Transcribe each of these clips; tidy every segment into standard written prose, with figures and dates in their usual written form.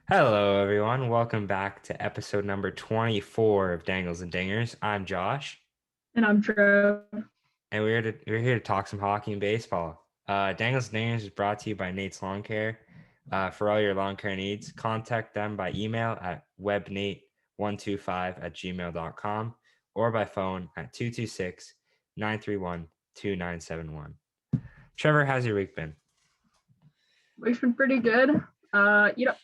Hello, everyone. Welcome back to episode number 24 of Dangles and Dingers. I'm Josh, And I'm Trev. and we're here to talk some hockey and baseball. Dangles and Dingers is brought to you by Nate's Lawn Care. For all your lawn care needs, contact them by email at webnate125@gmail.com or by phone at 226-931-2971. Trevor, how's your week been? We've been pretty good.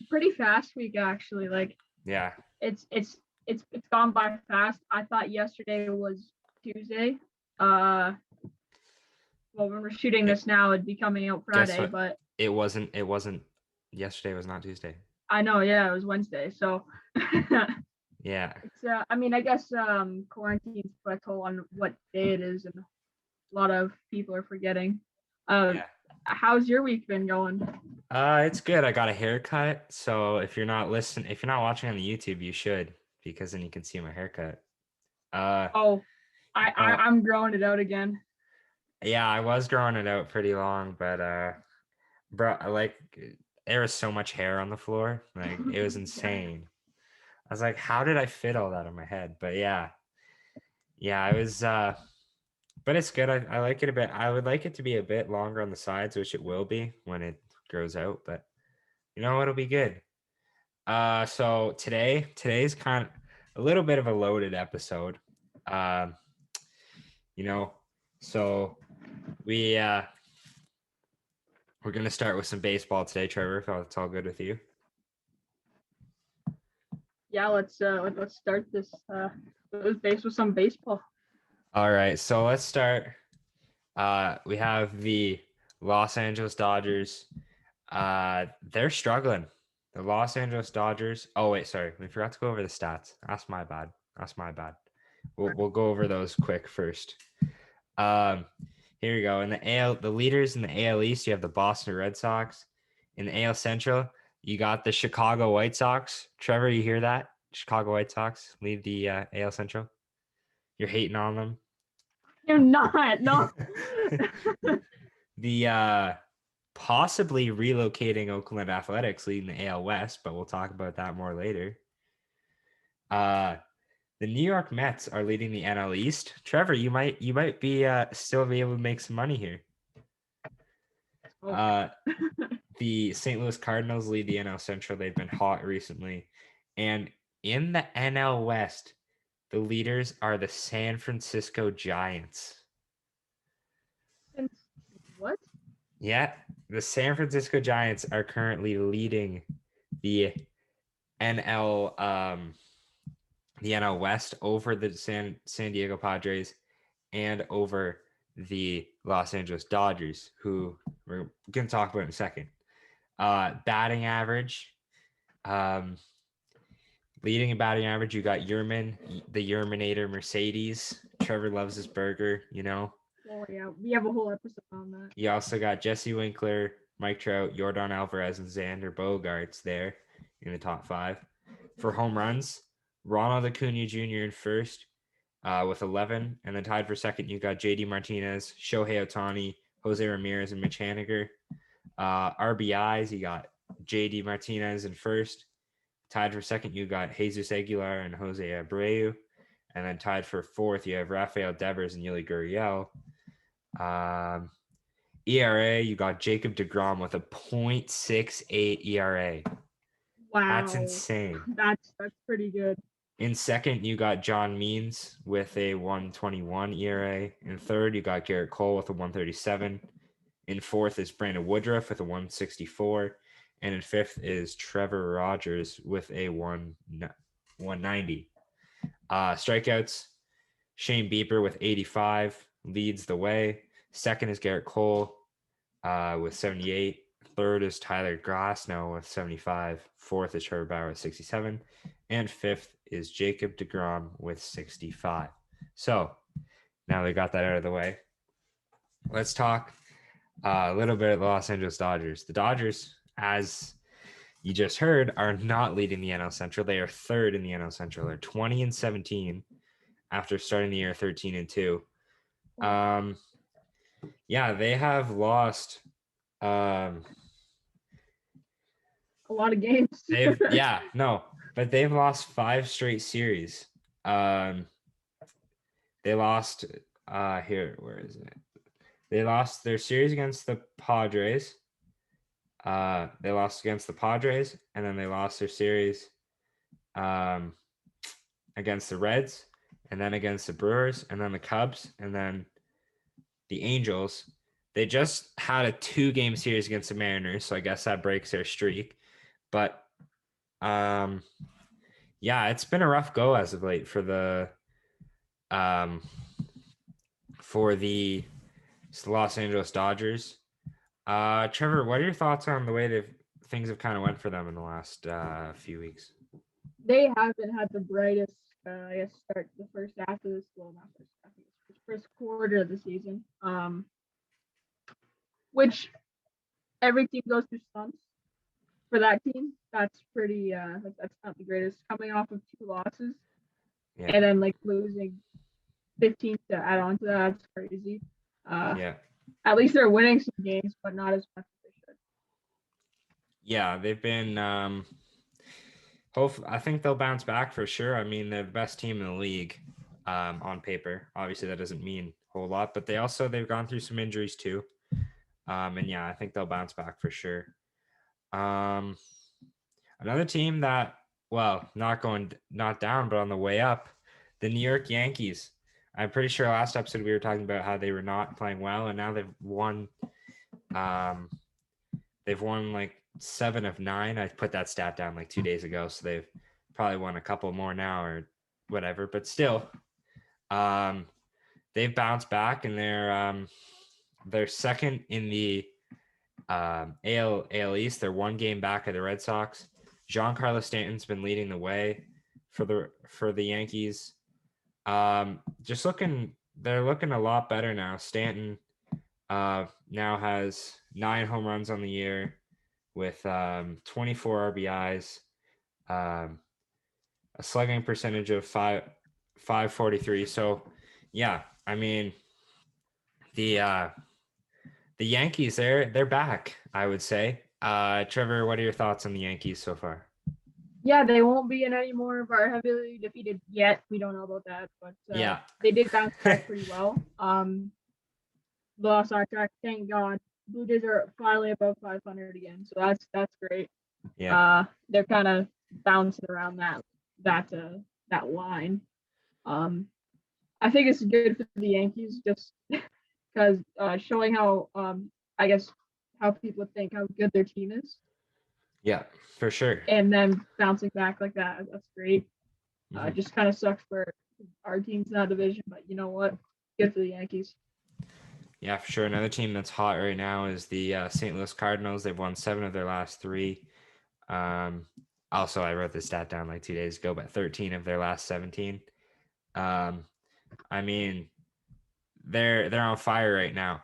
Pretty fast week actually. Like Yeah, it's gone by fast. I thought yesterday was Tuesday. Well, when we're shooting it, this now, it'd be coming out guess Friday, what? but It wasn't, yesterday was not Tuesday. I know, yeah, it was Wednesday. So Yeah. I guess quarantine's put a toll on what day it is, and a lot of people are forgetting. Uh, Yeah. how's your week been going? It's good. I got a haircut. So if you're not watching on the YouTube, you should, because then you can see my haircut. Uh, Oh, oh, I'm growing it out again. yeah, I was growing it out pretty long, but bro, there was so much hair on the floor. Like it was Yeah. insane. I was like, how did I fit all that on my head? But yeah, I was but it's good. I like it a bit. I would like it to be a bit longer on the sides, which it will be when it grows out, but it'll be good. So today's kind of a little bit of a loaded episode. Um, you know, so we we're gonna start with some baseball today, Trevor. If it's all good with you. Yeah, let's start this with some baseball. All right, so let's start. We have the Los Angeles Dodgers. They're struggling. The Los Angeles Dodgers. Oh wait, sorry, we forgot to go over the stats. That's my bad. That's my bad. We'll go over those quick first. Um, Here we go. In the AL, the leaders in the AL East, you have the Boston Red Sox. In the AL Central, you got the Chicago White Sox. Trevor, you hear that? Chicago White Sox lead the AL Central. You're hating on them. You're not, no. The possibly relocating Oakland Athletics leading the AL West, but we'll talk about that more later. The New York Mets are leading the NL East. Trevor, you might be still be able to make some money here. Oh. The St. Louis Cardinals lead the NL Central. They've been hot recently. And in the NL West, the leaders are the San Francisco Giants. What? Yeah, the San Francisco Giants are currently leading the NL the NL West over the San Diego Padres and over the Los Angeles Dodgers, who we're going to talk about in a second. Batting average, leading in batting average, you got Yerman, the Yerminator Mercedes. Trevor loves his burger, Oh yeah, we have a whole episode on that. You also got Jesse Winkler, Mike Trout, Yordan Alvarez, and Xander Bogaerts there in the top five. For home runs, Ronald Acuna Jr. in first with 11. And then tied for second, you got JD Martinez, Shohei Ohtani, Jose Ramirez, and Mitch Haniger. RBIs, you got JD Martinez in first. Tied for second, you got Jesus Aguilar and Jose Abreu. And then tied for fourth, you have Rafael Devers and Yuli Gurriel. ERA, you got Jacob deGrom with a .68 ERA. Wow, That's insane. that's pretty good. In second, you got John Means with a 121 ERA. In third, you got Garrett Cole with a 137. In fourth is Brandon Woodruff with a 164. And in fifth is Trevor Rogers with a 190. Strikeouts, Shane Bieber with 85 leads the way. Second is Garrett Cole with 78. Third is Tyler Glasnow with 75. Fourth is Trevor Bauer with 67. And fifth is Jacob deGrom with 65. So now they got that out of the way. Let's talk a little bit of the Los Angeles Dodgers. The Dodgers, as you just heard, are not leading the NL Central. They are third in the NL Central. They're 20-17 after starting the year 13-2. Yeah, they have lost. A a lot of games. But they've lost 5 straight series. They lost where is it? They lost their series against the Padres. They lost against the Padres, and then they lost their series against the Reds, and then against the Brewers, and then the Cubs, and then the Angels. They just had a 2-game series against the Mariners, so I guess that breaks their streak. But it's been a rough go as of late for the Los Angeles Dodgers. Trevor, what are your thoughts on the way things have kind of went for them in the last few weeks? They haven't had the brightest, start the first half of this. Well, not first half, first quarter of the season. Which every team goes through slumps. For that team, that's pretty. That's not the greatest. Coming off of 2 losses, and then like losing 15 to add on to that, that's crazy. At least they're winning some games, but not as much as they should. Yeah, they've been. I think they'll bounce back for sure. I mean, they're the best team in the league on paper. Obviously, that doesn't mean a whole lot, but they've gone through some injuries too. I think they'll bounce back for sure. Another team that, not down, but on the way up, the New York Yankees. I'm pretty sure last episode we were talking about how they were not playing well, and now they've won. They've won like 7 of 9. I put that stat down like 2 days ago, so they've probably won a couple more now or whatever. But still, they've bounced back, and they're second in the AL East. They're 1 game back of the Red Sox. Giancarlo Stanton's been leading the way for the Yankees. They're looking a lot better now. Stanton now has 9 home runs on the year with 24 RBIs, a slugging percentage of 543. So I mean the Yankees, they're back, I would say. Trevor, what are your thoughts on the Yankees so far? Yeah, they won't be in any more of our heavily defeated yet. We don't know about that, but they did bounce back pretty well. Lost our track, thank God. Blue Jays are finally above 500 again, so that's great. Yeah, they're kind of bouncing around that line. I think it's good for the Yankees just because showing how how people think how good their team is. Yeah, for sure. And then bouncing back like that's great. Just kind of sucks for our teams in that division, but you know what? Good for the Yankees. Yeah, for sure. Another team that's hot right now is the St. Louis Cardinals. They've won 7 of their last 3. Also, I wrote this stat down like 2 days ago, but 13 of their last 17. I mean, they're on fire right now.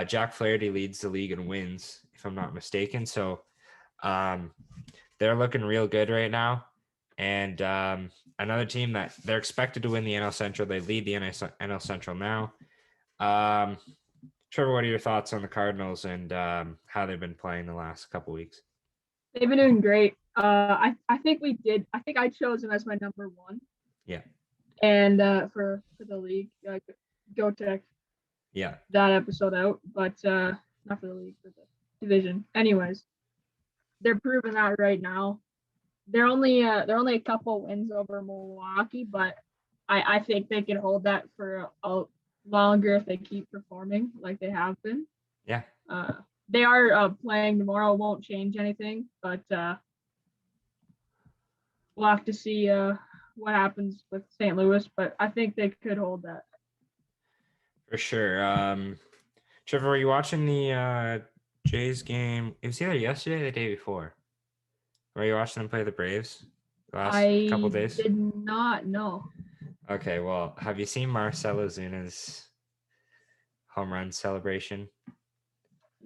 Jack Flaherty leads the league in wins, if I'm not mistaken. So they're looking real good right now. And another team that they're expected to win the NL Central. They lead the NL Central now. Trevor, what are your thoughts on the Cardinals and how they've been playing the last couple weeks? They've been doing great. I think I chose them as my number 1. Yeah. And for the league, go check that episode out, but not for the league, for the division. Anyways, they're proving that right now. They're only a couple wins over Milwaukee, but I think they can hold that for longer if they keep performing like they have been. Yeah. They are playing tomorrow. Won't change anything, but we'll have to see what happens with St. Louis. But I think they could hold that. For sure. Trevor, were you watching the Jays game? It was either yesterday or the day before. Were you watching them play the Braves the last couple days? I did not know. Okay, well, have you seen Marcell Ozuna's home run celebration?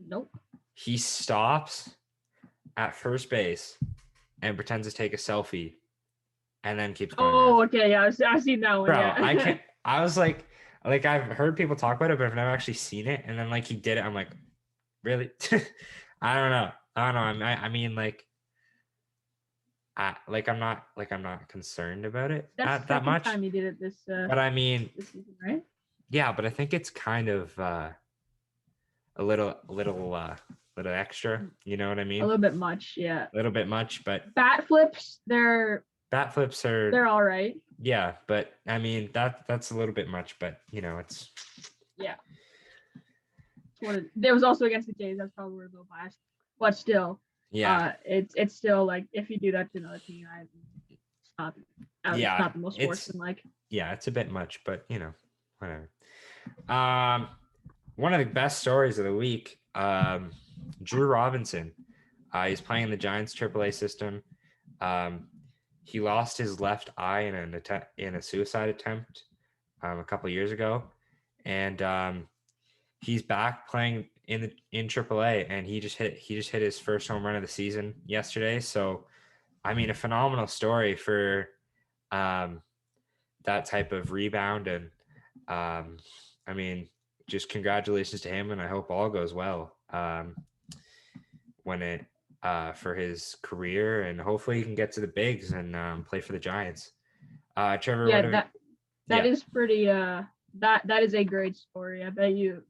Nope. He stops at first base and pretends to take a selfie and then keeps going. Oh, okay. Yeah, I've seen that one. Bro, Yeah. I was like I've heard people talk about it, but I've never actually seen it. And then like he did it. I'm like, really? I don't know. I mean, like, I'm not concerned about it That's the that second much. time you did it this But I mean, this season, right? Yeah, but I think it's kind of a little extra. You know what I mean? A little bit much, yeah. A little bit much, but bat flips, they're all right. Yeah, but I mean that's a little bit much, but it's yeah. There was also against the Jays. That's probably a little biased, but still, yeah, it's still like if you do that to another team, it's not the most sportsmanlike. Yeah, it's a bit much, but whatever. One of the best stories of the week, Drew Robinson. He's playing in the Giants AAA system. He lost his left eye in a suicide attempt a couple years ago, and he's back playing in AAA, and he just hit his first home run of the season yesterday. So, I mean, a phenomenal story for that type of rebound, and I mean, just congratulations to him, and I hope all goes well for his career, and hopefully he can get to the bigs and play for the Giants. Trevor, yeah, that is pretty. That is a great story. I bet you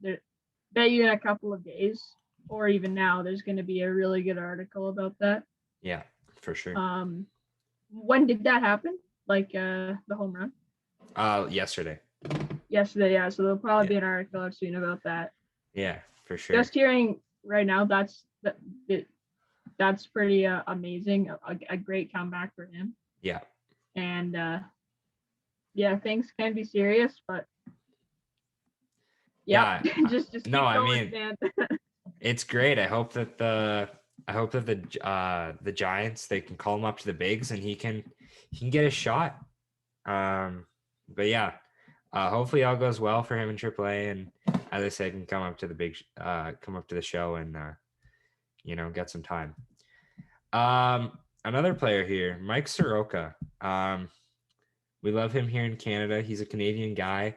in a couple of days, or even now, there's going to be a really good article about that. Yeah, for sure. When did that happen? Like the home run? Yesterday. Yesterday, yeah. So there'll probably be an article out soon about that. Yeah, for sure. Just hearing right now, that's pretty amazing. A great comeback for him. Yeah. And things can be serious, but yeah, just keep going, I mean, man. It's great. I hope that the Giants, they can call him up to the bigs and he can get a shot. But yeah, hopefully all goes well for him in AAA, and as I said, can come up to the show and get some time. Another player here, Mike Soroka. We love him here in Canada. He's a Canadian guy.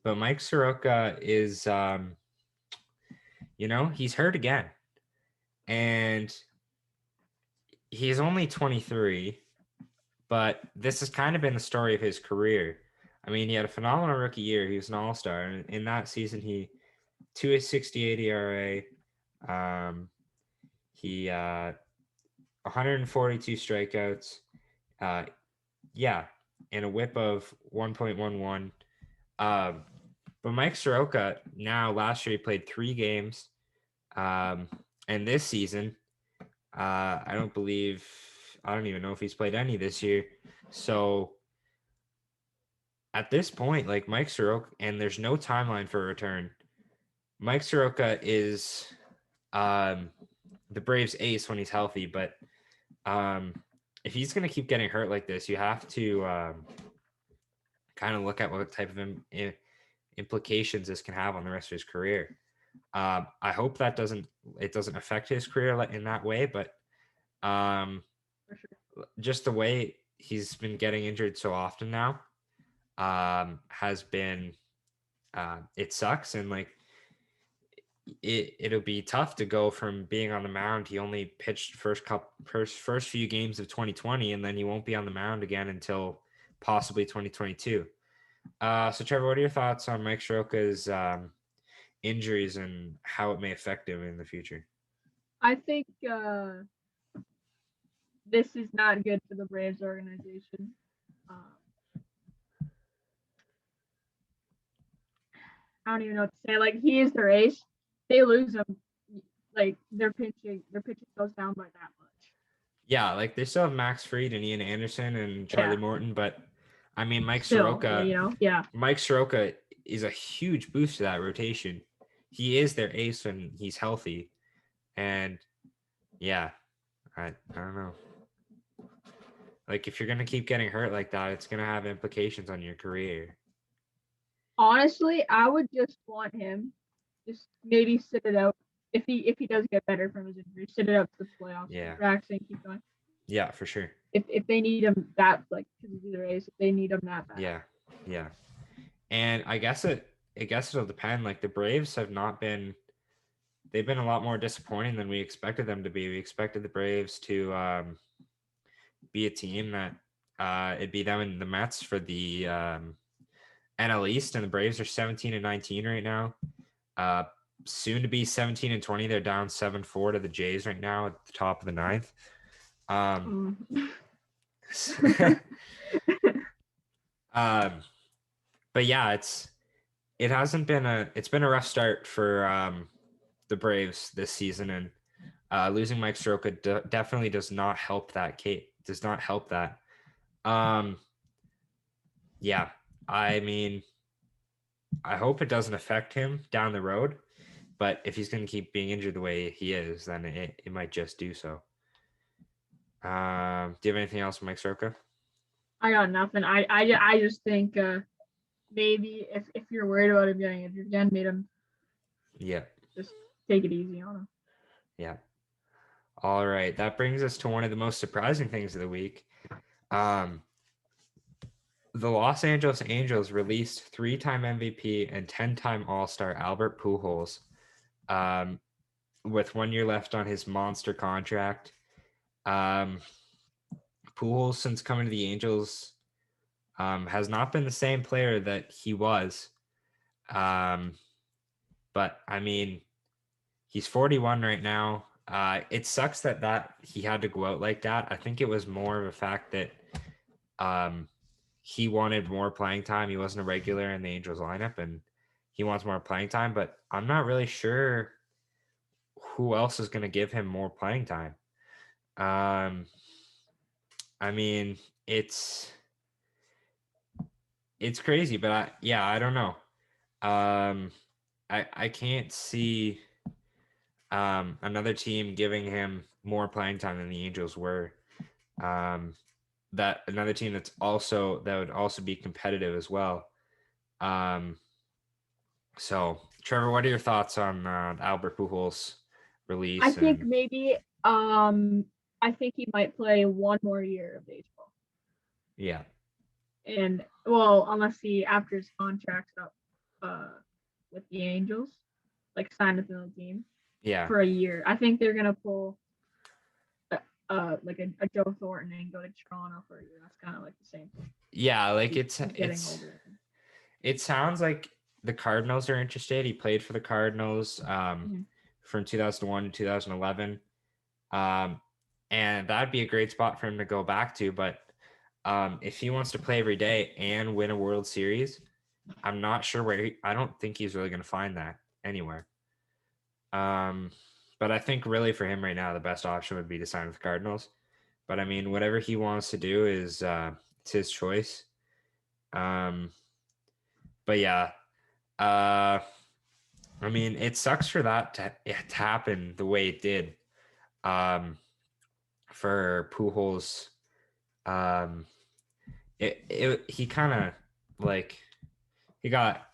But Mike Soroka is he's hurt again. And he's only 23, but this has kind of been the story of his career. I mean, he had a phenomenal rookie year. He was an all-star. And in that season, he 2.68 ERA. He 142 strikeouts. And a whip of 1.11. But Mike Soroka, last year he played 3 games. And this season, I don't even know if he's played any this year. So at this point, like Mike Soroka, and there's no timeline for a return. Mike Soroka is the Braves' ace when he's healthy, but if he's going to keep getting hurt like this, you have to kind of look at what type of implications this can have on the rest of his career. I hope that doesn't affect his career in that way, but just the way he's been getting injured so often now has been it sucks, and like it'll be tough to go from being on the mound. He only pitched first few games of 2020, and then he won't be on the mound again until possibly 2022. So Trevor, what are your thoughts on Mike Soroka's injuries and how it may affect him in the future? I think this is not good for the Braves organization. I don't even know what to say. Like, he is their ace. They lose him, like their pitching goes down by that much. Yeah, like they still have Max Fried and Ian Anderson and Charlie Morton, but I mean Mike Soroka. Mike Soroka is a huge boost to that rotation. He is their ace when he's healthy, and I don't know. Like, if you're gonna keep getting hurt like that, it's gonna have implications on your career. Honestly, I would just want him just maybe sit it out if he does get better from his injury. Sit it out to the playoffs. Yeah. Vaccine, keep going. Yeah, for sure. If they need him that, like, because he's either ace, if they need him that bad. Yeah. And I guess it'll depend. Like, the Braves have not been they've been a lot more disappointing than we expected them to be. We expected the Braves to be a team that it'd be them and the Mets for the NL East, and the Braves are 17-19 right now. Soon to be 17-20. They're down 7-4 to the Jays right now at the top of the ninth. But yeah, it's been a rough start for the Braves this season, and losing Mike Soroka definitely does not help that. Yeah, I mean, I hope it doesn't affect him down the road, but if he's going to keep being injured the way he is, then it might just do so. Do you have anything else for Mike Soroka? I got nothing. I just think maybe if you're worried about him getting injured again, made him just take it easy on him. Yeah. All right. That brings us to one of the most surprising things of the week. The Los Angeles Angels released 3-time MVP and 10-time All-Star Albert Pujols with 1 year left on his monster contract. Pujols, since coming to the Angels, has not been the same player that he was. But, I mean, he's 41 right now. It sucks that he had to go out like that. I think it was more of a fact that he wanted more playing time. He wasn't a regular in the Angels lineup, and he wants more playing time. But I'm not really sure who else is going to give him more playing time. I mean, it's crazy, but I don't know. I can't see another team giving him more playing time than the Angels were. That another team that would also be competitive as well. So Trevor, what are your thoughts on Albert Pujols' release? I think maybe I think he might play one more year of baseball. Yeah. And well, unless he after his contract's up with the Angels, like signed with the team. Yeah. For a year. I think they're gonna pull like a Joe Thornton and go to Toronto for a year. That's kind of like the same thing. Yeah, like it's older. It sounds like the Cardinals are interested. He played for the Cardinals from 2001 to 2011. And that'd be a great spot for him to go back to. But if he wants to play every day and win a World Series, I'm not sure I don't think he's really going to find that anywhere. But I think really for him right now, the best option would be to sign with the Cardinals. But I mean, whatever he wants to do is it's his choice. But yeah, I mean, it sucks for that to happen the way it did. For Pujols, he kind of like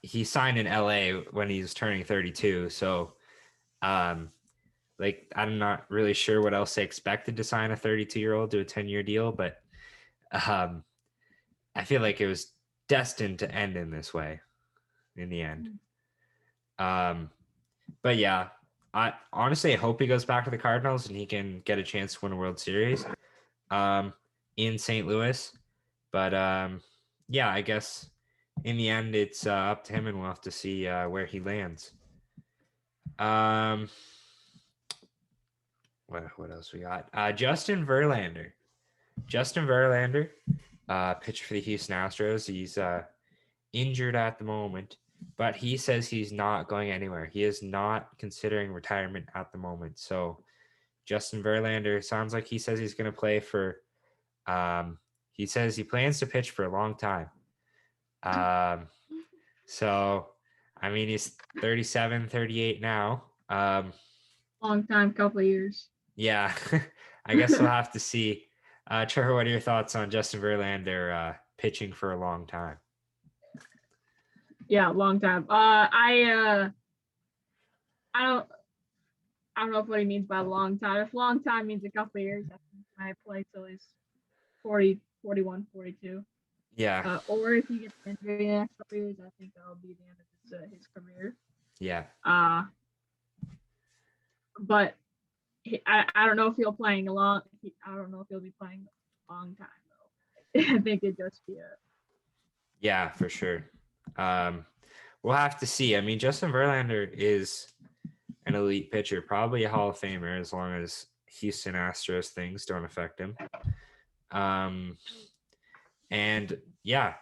he signed in LA when he was turning 32, so like I'm not really sure what else they expected to sign a 32-year-old to a 10-year deal, but I feel like it was destined to end in this way in the end. But yeah, I honestly hope he goes back to the Cardinals and he can get a chance to win a World Series in St. Louis. But yeah, I guess in the end it's up to him, and we'll have to see where he lands. What else we got? Justin Verlander. Pitcher for the Houston Astros. He's injured at the moment, but he says he's not going anywhere. He is not considering retirement at the moment. So Justin Verlander sounds like he says he's going to play for he says he plans to pitch for a long time. So I mean, he's 37, 38 now. Long time, couple of years. Yeah, I guess we'll have to see. Trevor, what are your thoughts on Justin Verlander pitching for a long time? Yeah, long time. I don't know what he means by long time. If long time means a couple of years, I think he might play till he's 40, 41, 42. Yeah. Or if he gets injured in the next couple of years, I think that'll be the end of his career. Yeah. but I don't know if he'll playing a long. I don't know if he'll be playing a long time though. I think it just be a. Yeah, for sure. We'll have to see. I mean, Justin Verlander is an elite pitcher, probably a Hall of Famer as long as Houston Astros things don't affect him. And yeah,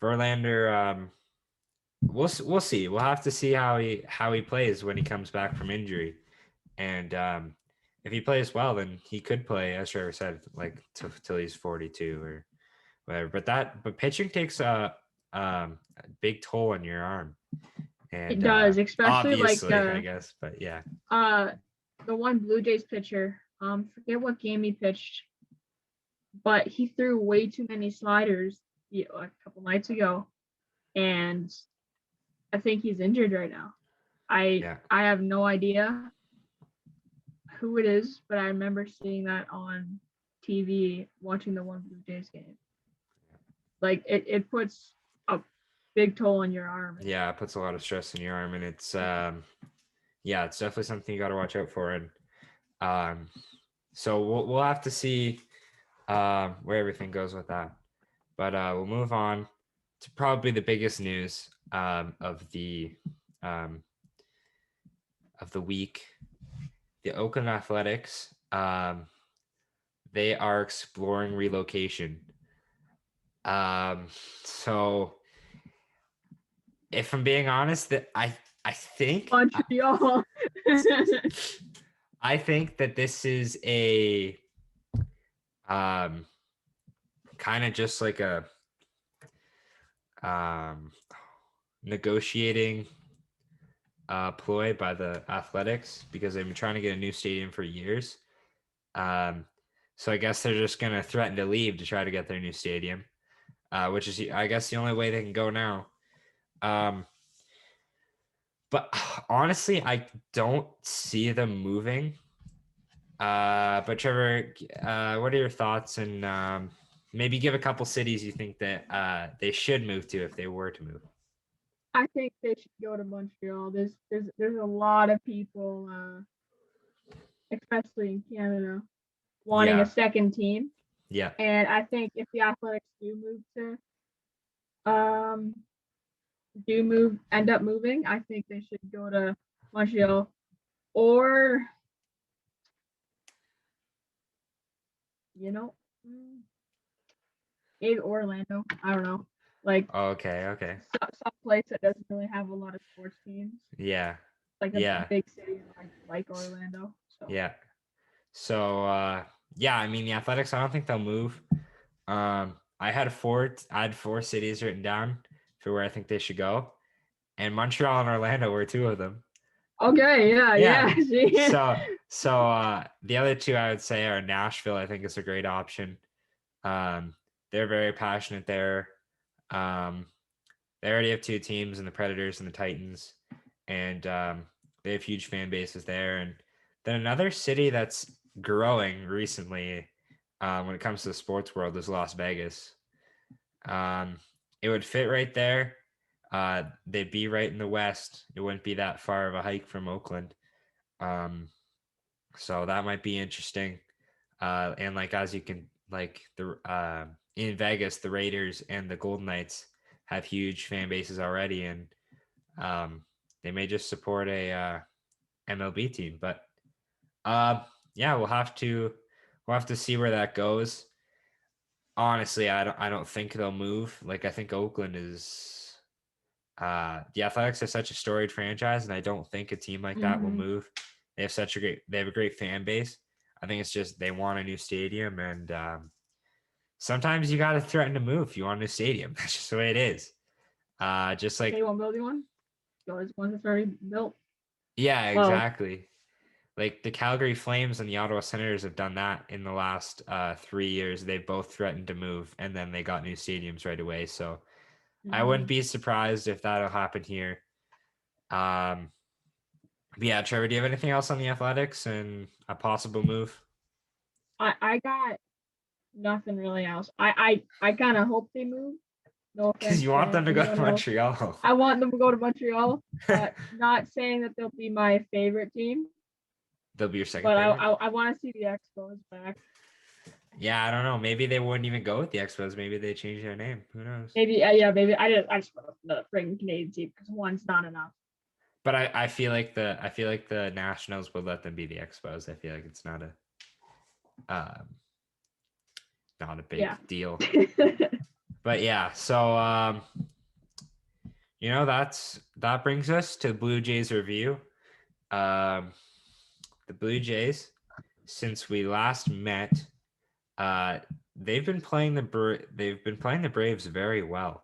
Verlander. We'll see. We'll have to see how he plays when he comes back from injury, and if he plays well, then he could play, as Trevor said, like till he's 42 or whatever. But pitching takes a big toll on your arm. And, it does, especially obviously, I guess, but yeah. The one Blue Jays pitcher, forget what game he pitched, but he threw way too many sliders a couple nights ago, and I think he's injured right now. I have no idea who it is, but I remember seeing that on TV watching the one Blue Jays game. Like it puts a big toll on your arm. Yeah, it puts a lot of stress on your arm, and it's it's definitely something you got to watch out for. And so we'll have to see where everything goes with that. But we'll move on to probably the biggest news of the week. The Oakland Athletics, they are exploring relocation. So if I'm being honest, that I think Montreal. I think that this is a kind of just like a negotiating ploy by the Athletics because they've been trying to get a new stadium for years. So I guess they're just going to threaten to leave to try to get their new stadium, which is, I guess, the only way they can go now. But honestly, I don't see them moving. But Trevor, what are your thoughts? And maybe give a couple cities you think that they should move to if they were to move. I think they should go to Montreal. There's a lot of people, especially in Canada, wanting a second team. Yeah. And I think if the Athletics end up moving, I think they should go to Montreal or, maybe Orlando. I don't know. Like, okay. Some place that doesn't really have a lot of sports teams. Yeah. Like a big city like Orlando. So. Yeah. So I mean the Athletics, I don't think they'll move. I had four cities written down for where I think they should go, and Montreal and Orlando were two of them. Okay, yeah. So the other two I would say are Nashville. I think is a great option. They're very passionate there. They already have two teams in the Predators and the Titans, and they have huge fan bases there. And then another city that's growing recently when it comes to the sports world is Las Vegas. It would fit right there. They'd be right in the West. It wouldn't be that far of a hike from Oakland. So that might be interesting. And like, as you can, like in Vegas, the Raiders and the Golden Knights have huge fan bases already. And they may just support a MLB team, but we'll have to see where that goes. Honestly, I don't think they'll move. Like, I think Oakland is the Athletics are such a storied franchise, and I don't think a team like that will move. They have a great fan base. I think it's just they want a new stadium, and sometimes you got to threaten to move if you want a new stadium. That's just the way it is. Just like they won't build one. Yours one that's already built. Yeah, exactly. Like the Calgary Flames and the Ottawa Senators have done that in the last 3 years. They've both threatened to move, and then they got new stadiums right away. So I wouldn't be surprised if that'll happen here. But yeah, Trevor, do you have anything else on the Athletics and a possible move? I got nothing really else. I kind of hope they move. No offense. Because you want them to go to Montreal. I want them to go to Montreal, but not saying that they'll be my favorite team. They'll be your second but favorite? I want to see the Expos back. Yeah, I don't know. Maybe they wouldn't even go with the Expos. Maybe they change their name. Who knows? Maybe, maybe I just put up the freaking Canadian team because one's not enough. But I feel like the Nationals would let them be the Expos. I feel like it's not a big deal. But yeah, so that brings us to Blue Jays review. The Blue Jays, since we last met, they've been playing the Braves very well.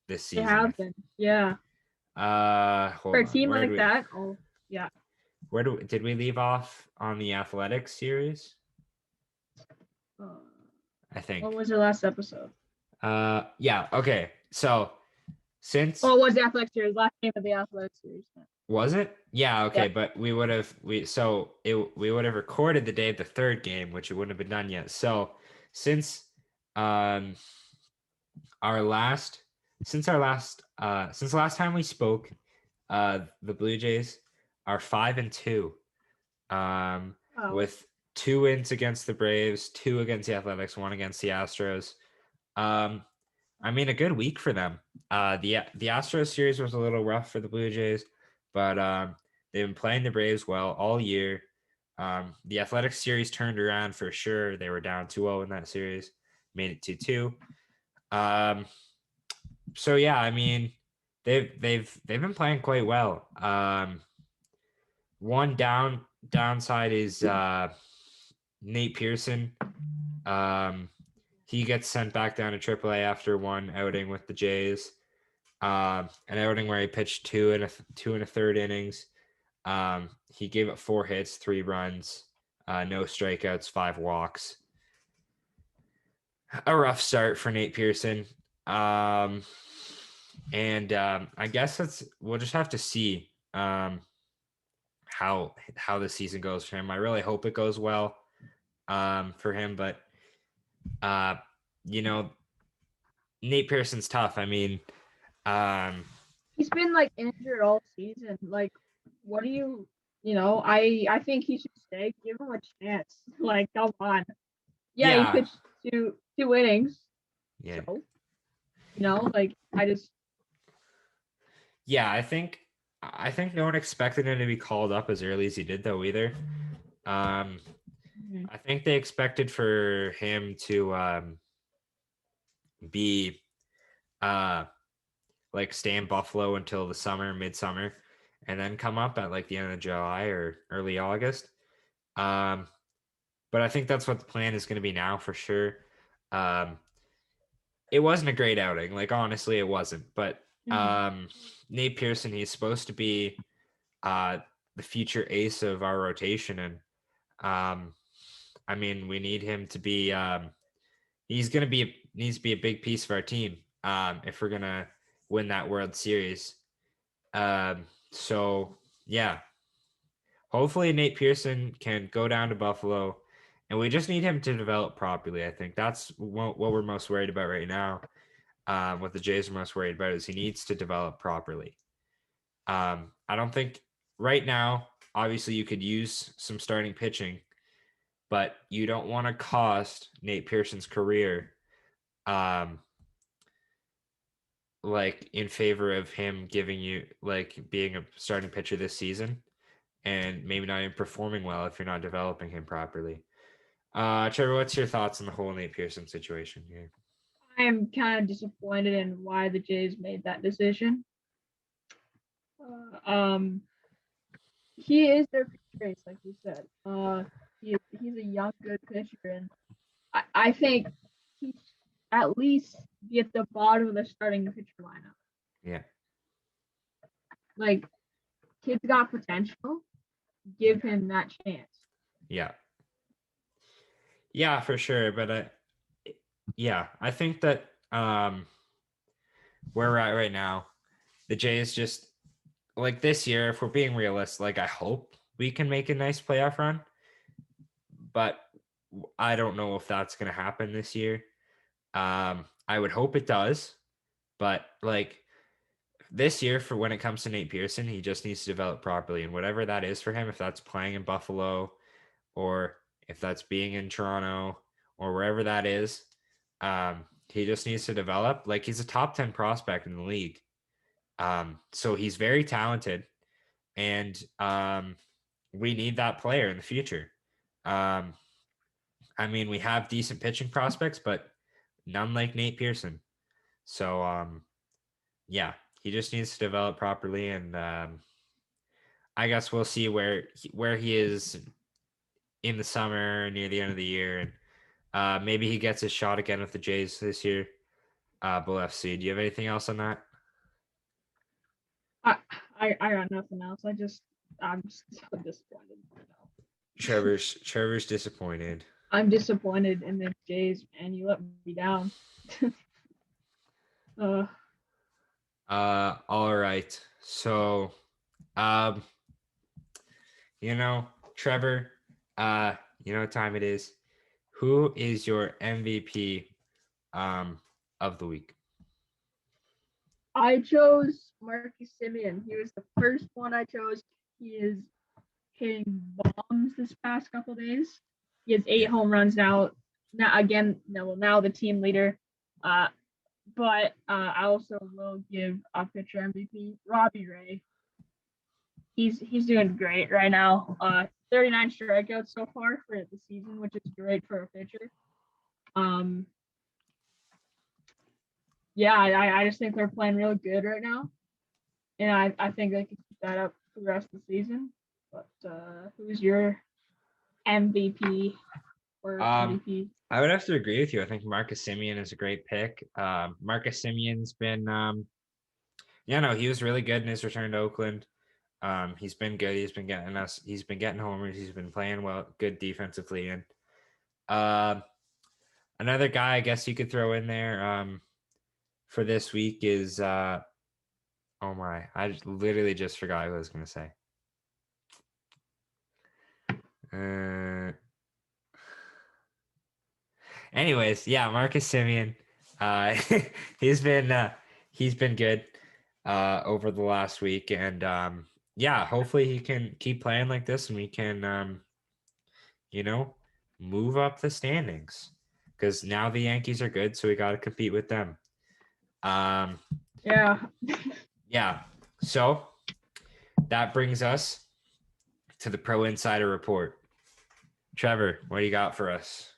This season. They have been, yeah. For a team like that, oh yeah. Did we leave off on the Athletics series? I think. What was the last episode? Yeah. Okay. So since. Oh, it was the Athletics series. Last game of the Athletics series. Was it? Yeah. Okay. Yeah. But we would have recorded the day of the third game, which it wouldn't have been done yet. So since the last time we spoke, the Blue Jays are 5-2, with 2 wins against the Braves, 2 against the Athletics, 1 against the Astros. I mean, a good week for them. The Astros series was a little rough for the Blue Jays, but they've been playing the Braves well all year. The Athletics series turned around for sure. They were down 2-0 in that series, made it 2-2. So yeah, I mean, they've been playing quite well. One downside is Nate Pearson. He gets sent back down to AAA after one outing with the Jays. An outing where he pitched 2 and a third innings. He gave up 4 hits, 3 runs, no strikeouts, 5 walks. A rough start for Nate Pearson. And I guess we'll just have to see how the season goes for him. I really hope it goes well for him, but Nate Pearson's tough. I mean, he's been like injured all season. Like, what do you I think he should stay. Give him a chance. Like, come on. Yeah, he pitched 2 innings. Yeah. So, like I just. Yeah, I think no one expected him to be called up as early as he did, though, either. I think they expected for him to be like stay in Buffalo until the midsummer, and then come up at like the end of July or early August. But I think that's what the plan is going to be now for sure. It wasn't a great outing. Like, honestly, it wasn't. But Nate Pearson, he's supposed to be the future ace of our rotation. And I mean, we need him to be needs to be a big piece of our team if we're going to win that World Series. So, yeah. Hopefully Nate Pearson can go down to Buffalo, and we just need him to develop properly. I think that's what we're most worried about right now. What the Jays are most worried about is he needs to develop properly. I don't think right now, obviously you could use some starting pitching, but you don't want to cost Nate Pearson's career like in favor of him giving you like being a starting pitcher this season and maybe not even performing well if you're not developing him properly. Trevor, what's your thoughts on the whole Nate Pearson situation here? I am kind of disappointed in why the Jays made that decision. He is their future ace, like you said. He's a young, good pitcher, and I think he at least be at the bottom of the starting pitcher lineup. Yeah. Like, kid's got potential. Give him that chance. Yeah. Yeah, for sure. But I think that where we're at right now, the Jays just like this year, if we're being realistic, like I hope we can make a nice playoff run, but I don't know if that's going to happen this year. I would hope it does, but like this year, for when it comes to Nate Pearson, he just needs to develop properly, and whatever that is for him, if that's playing in Buffalo or if that's being in Toronto or wherever that is, he just needs to develop. Like, he's a top 10 prospect in the league. So he's very talented, and we need that player in the future. I mean, we have decent pitching prospects, but none like Nate Pearson. So, yeah, he just needs to develop properly, and I guess we'll see where he is in the summer, near the end of the year, and maybe he gets his shot again with the Jays this year. Bull FC. Do you have anything else on that? I got nothing else. I'm just so disappointed. Trevor's disappointed. I'm disappointed in the Jays, and you let me down. All right. So, Trevor, you know what time it is. Who is your MVP of the week? I chose Marcus Semien. He was the first one I chose. He is hitting bombs this past couple days. He has 8 home runs now. Now the team leader. But I also will give a pitcher MVP, Robbie Ray. He's doing great right now. 39 strikeouts so far for the season, which is great for a pitcher. Yeah, I just think they're playing really good right now, and I think they can keep that up for the rest of the season. But who's your MVP or MVP? I would have to agree with you. I think Marcus Semien is a great pick. Marcus Semien's been, he was really good in his return to Oakland. He's been good. He's been getting homers. He's been playing well, good defensively. And another guy I guess you could throw in there for this week is, I literally just forgot what I was going to say. Anyways, yeah, Marcus Semien. He's been good over the last week, and hopefully he can keep playing like this, and we can move up the standings, because now the Yankees are good, so we got to compete with them. Yeah. So that brings us to the Pro Insider Report. Trevor, what do you got for us?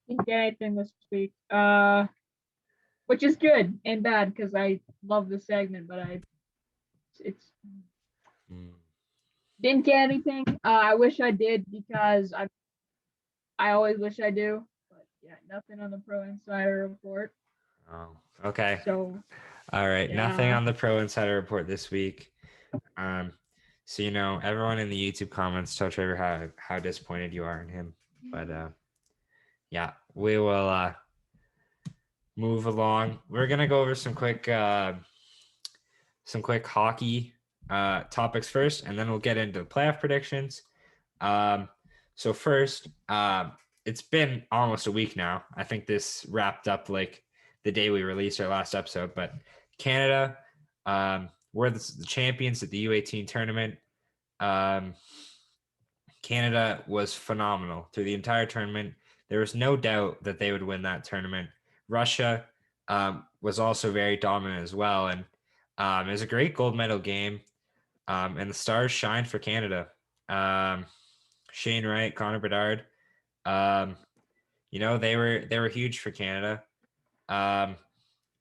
Didn't get anything this week, which is good and bad because I love the segment, but didn't get anything. I wish I did, because I always wish I do, but yeah, nothing on the Pro Insider Report. Oh, okay. So, all right, nothing on the Pro Insider Report this week. So everyone in the YouTube comments, tell Trevor how disappointed you are in him, but we will move along. We're gonna go over some quick hockey topics first, and then we'll get into the playoff predictions. So first, it's been almost a week now. I think this wrapped up like the day we released our last episode, but Canada, we're the champions at the U18 tournament. Canada was phenomenal through the entire tournament. There was no doubt that they would win that tournament. Russia was also very dominant as well, and it was a great gold medal game. And the stars shined for Canada. Shane Wright, Connor Bedard, they were huge for Canada. Matvei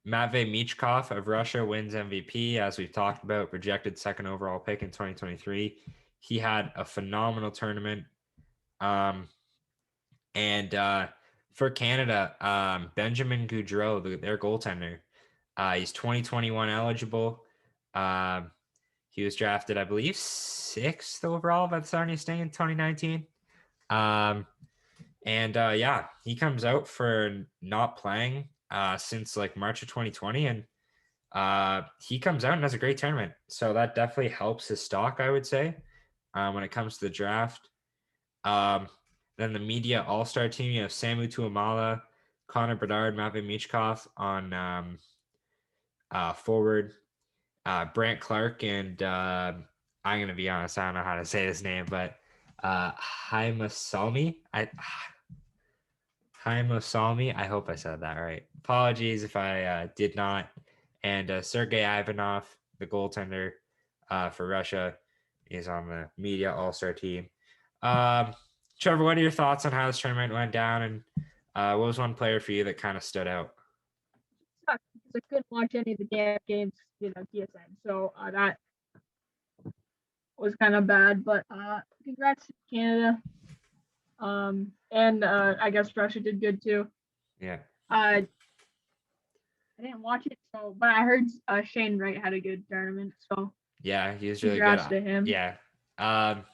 Michkov of Russia wins MVP, as we've talked about, projected second overall pick in 2023. He had a phenomenal tournament. And for Canada, Benjamin Gaudreau, their goaltender, he's 2021 eligible. He was drafted, I believe, 6th overall by the Sarnia Sting in 2019. He comes out for not playing since like March of 2020, and he comes out and has a great tournament. So that definitely helps his stock, I would say, when it comes to the draft. Then the media all-star team, you have Samu Tuamala, Connor Bedard, Matvei Michkov on forward. Brant Clark and I'm going to be honest, I don't know how to say his name, but Haimasalmi. Haimasalmi. I hope I said that right. Apologies if I did not. And Sergei Ivanov, the goaltender for Russia, is on the media all-star team. Trevor, what are your thoughts on how this tournament went down, and what was one player for you that kind of stood out? Because I couldn't watch any of the damn games, TSN. So that was kind of bad. But congrats to Canada. And I guess Russia did good too. Yeah. I didn't watch it, but I heard Shane Wright had a good tournament. So yeah, he was really good. To him. Yeah.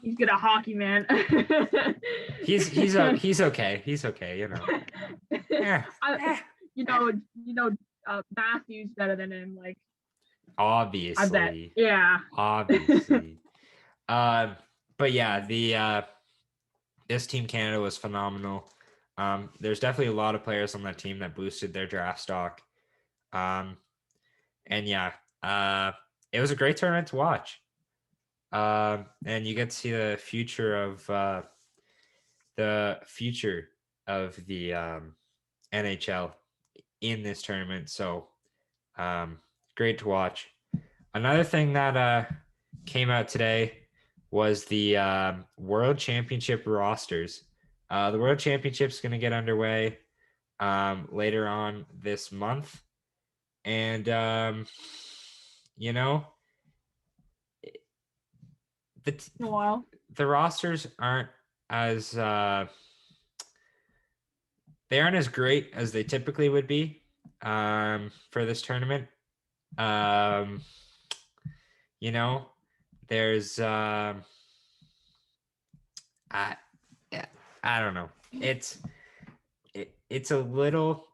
He's good at hockey, man. he's okay. He's okay, Yeah. Matthew's better than him, like obviously. I bet. Yeah. Obviously. But yeah, this Team Canada was phenomenal. There's definitely a lot of players on that team that boosted their draft stock. And yeah, it was a great tournament to watch. And you get to see the future of the NHL in this tournament. So great to watch. Another thing that came out today was the World Championship rosters. The World Championship is going to get underway later on this month. And, the rosters aren't as they aren't as great as they typically would be for this tournament. There's I don't know. It's a little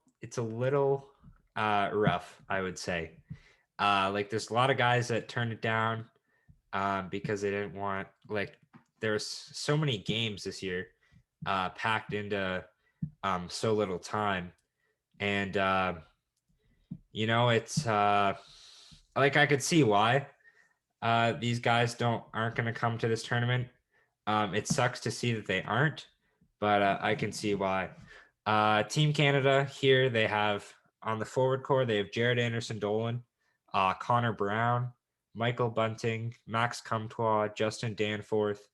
rough, I would say. Like there's a lot of guys that turned it down because they didn't want, like, there's so many games this year packed into so little time, and it's like I could see why these guys aren't going to come to this tournament. It sucks to see that they aren't, but I can see why. Team Canada here, they have on the forward core, they have Jared Anderson-Dolan, Connor Brown, Michael Bunting, Max Comtois, Justin Danforth,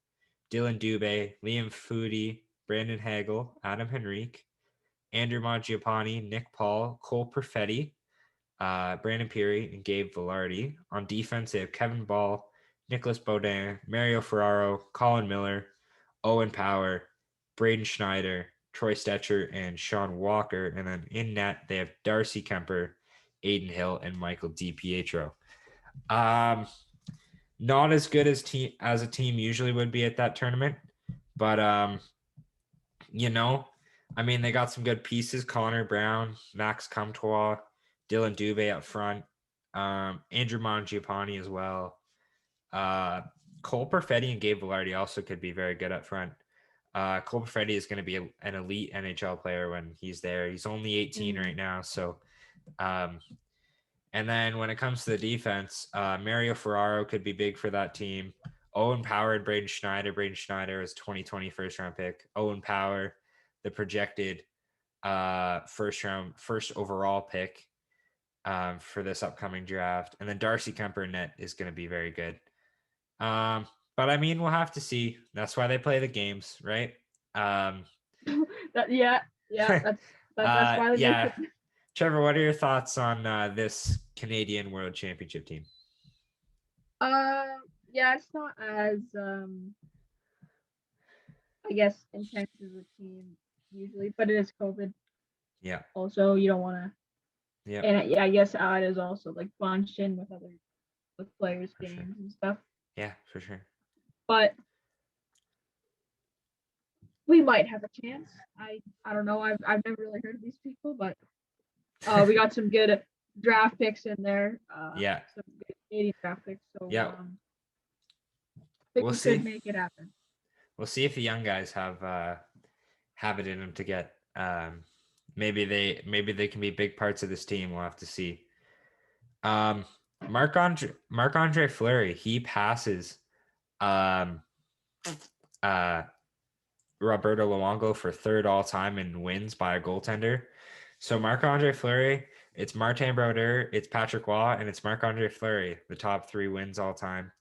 Dylan Dubé, Liam Foudy, Brandon Hagel, Adam Henrique, Andrew Mangiapane, Nick Paul, Cole Perfetti, Brandon Peary, and Gabe Velarde. On defense, they have Kevin Ball, Nicholas Baudin, Mario Ferraro, Colin Miller, Owen Power, Braden Schneider, Troy Stetcher, and Sean Walker. And then in net, they have Darcy Kemper, Aiden Hill, and Michael DiPietro. Not as good as a team usually would be at that tournament, but they got some good pieces: Connor Brown, Max Comtois, Dylan Dubé up front, Andrew Mangiapane as well. Cole Perfetti and Gabe Velarde also could be very good up front. Cole Perfetti is going to be an elite NHL player when he's there. He's only 18 right now, so. And then when it comes to the defense, Mario Ferraro could be big for that team. Owen Power and Braden Schneider. Braden Schneider is 2020 first-round pick. Owen Power, the projected first overall pick for this upcoming draft. And then Darcy Kemper net is going to be very good. But we'll have to see. That's why they play the games, right? That's why they yeah. Trevor, what are your thoughts on this Canadian World Championship team? It's not as I guess intense as a team usually, but it is COVID. Yeah. Also, you don't want to. Yeah. And I guess it is also like bunched in with players' for games and stuff. Yeah, for sure. But we might have a chance. I don't know. I've never really heard of these people, but we got some good draft picks in there. Some good Canadian draft picks. So we'll see. Could make it happen. We'll see if the young guys have it in them to get. Maybe they can be big parts of this team. We'll have to see. Marc-Andre Fleury, he passes Roberto Luongo for third all time in wins by a goaltender. So Marc-Andre Fleury, it's Martin Brodeur, it's Patrick Waugh, and it's Marc-Andre Fleury, the top 3 wins all time.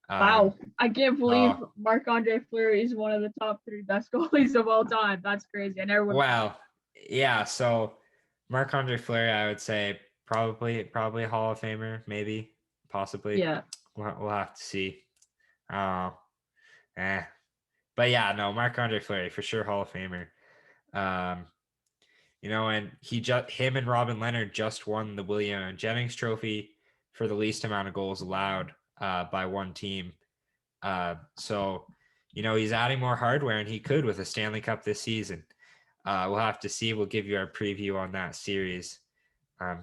Wow, I can't believe Marc-Andre Fleury is one of the top 3 best goalies of all time. That's crazy. I never would. Wow, yeah. So Marc-Andre Fleury, I would say probably a Hall of Famer, maybe, possibly. Yeah, we'll have to see. But yeah, no, Marc-Andre Fleury for sure, Hall of Famer. And him and Robin Leonard just won the William Jennings Trophy for the least amount of goals allowed by one team. So he's adding more hardware, and he could with a Stanley Cup this season. We'll have to see. We'll give you our preview on that series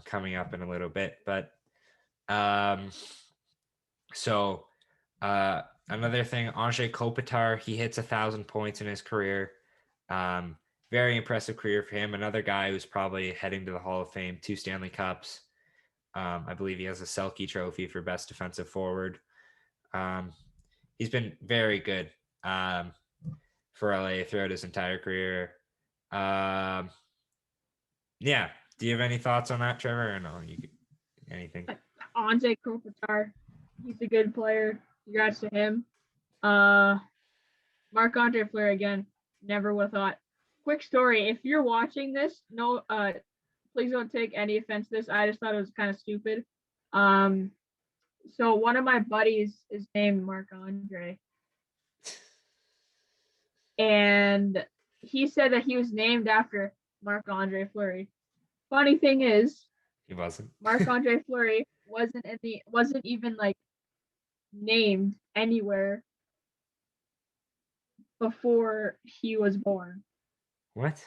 coming up in a little bit. But another thing, Anze Kopitar, he hits 1,000 points in his career. Very impressive career for him. Another guy who's probably heading to the Hall of Fame, 2 Stanley Cups. I believe he has a Selke trophy for best defensive forward. He's been very good for LA throughout his entire career. Yeah. Do you have any thoughts on that, Trevor? Or no? Anything? Anze Kopitar, he's a good player. Congrats to him. Marc-Andre Fleury, again, never would have thought. Quick story. If you're watching this, no, please don't take any offense to this. I just thought it was kind of stupid. So one of my buddies is named Marc-Andre. And he said that he was named after Marc-Andre Fleury. Funny thing is, he wasn't. Marc-Andre Fleury wasn't even like named anywhere before he was born. What?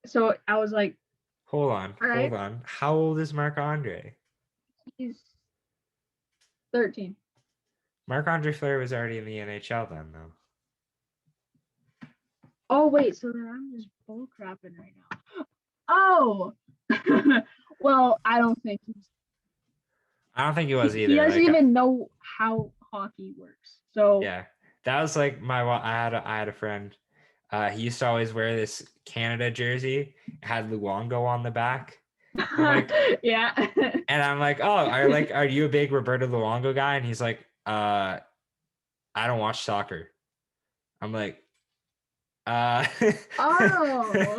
So I was like, hold on. How old is Marc-Andre? He's 13. Marc-Andre Fleury was already in the NHL then, though. Oh, wait. So then I'm just bullcrapping right now. Oh! Well, I don't think he was either. He doesn't even know how hockey works. So yeah, that was like I had a friend. He used to always wear this Canada jersey. It had Luongo on the back. Like, yeah. And I'm like, oh, are you a big Roberto Luongo guy? And he's like, I don't watch soccer. I'm like, oh,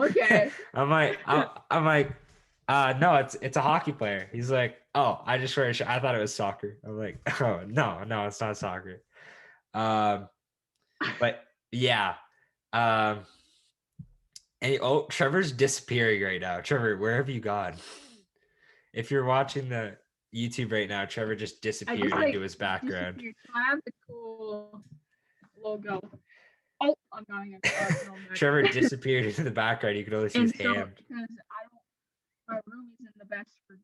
okay. I'm like, no, it's a hockey player. He's like, oh, I just wear a shirt. I thought it was soccer. I'm like, oh, no, it's not soccer. But yeah. Trevor's disappearing right now. Trevor, where have you gone? If you're watching the YouTube right now, Trevor just disappeared into his background. I have the cool logo. Oh, I'm going to Trevor disappeared into the background. You could only see his hand. Because my room isn't the best for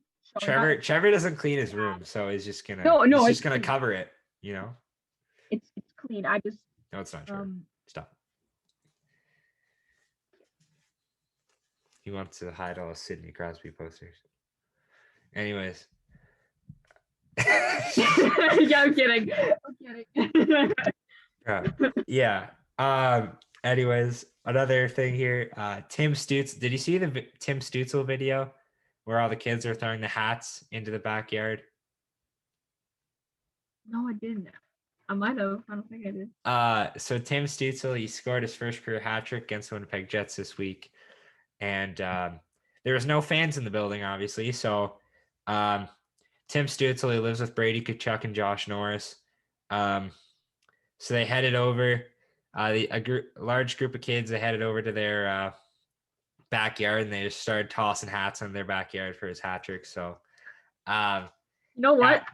Trevor doesn't clean his room, so he's just gonna he's just gonna cover it, It's clean. No, it's not true. Stop. He wants to hide all Sidney Crosby posters. Anyways. Yeah, I'm kidding. Yeah. Anyways, another thing here. Tim Stutz. Did you see the Tim Stutzel video where all the kids are throwing the hats into the backyard? No, I didn't. I might have. I don't think I did. So Tim Stutzel, he scored his first career hat trick against the Winnipeg Jets this week. And there was no fans in the building, obviously. So Tim Stutzel, he lives with Brady Tkachuk and Josh Norris. So they headed over. Large group of kids, they headed over to their backyard, and they just started tossing hats in their backyard for his hat trick. So, you know what?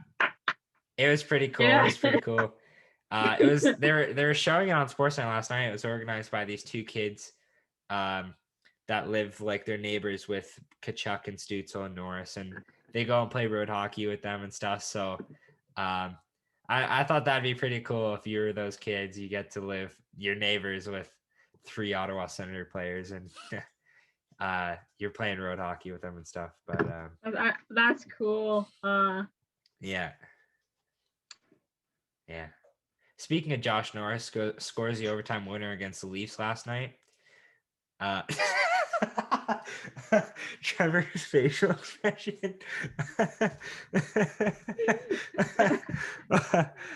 It was pretty cool. Yeah. It was pretty cool. It was they were showing it on Sportsnet last night. It was organized by these two kids that live like their neighbors with Tkachuk and Stutzel and Norris, and they go and play road hockey with them and stuff. So I thought that'd be pretty cool if you were those kids. You get to live your neighbors with 3 Ottawa Senator players, and you're playing road hockey with them and stuff. But that's cool. Yeah. Speaking of Josh Norris, scores the overtime winner against the Leafs last night. Trevor's facial expression.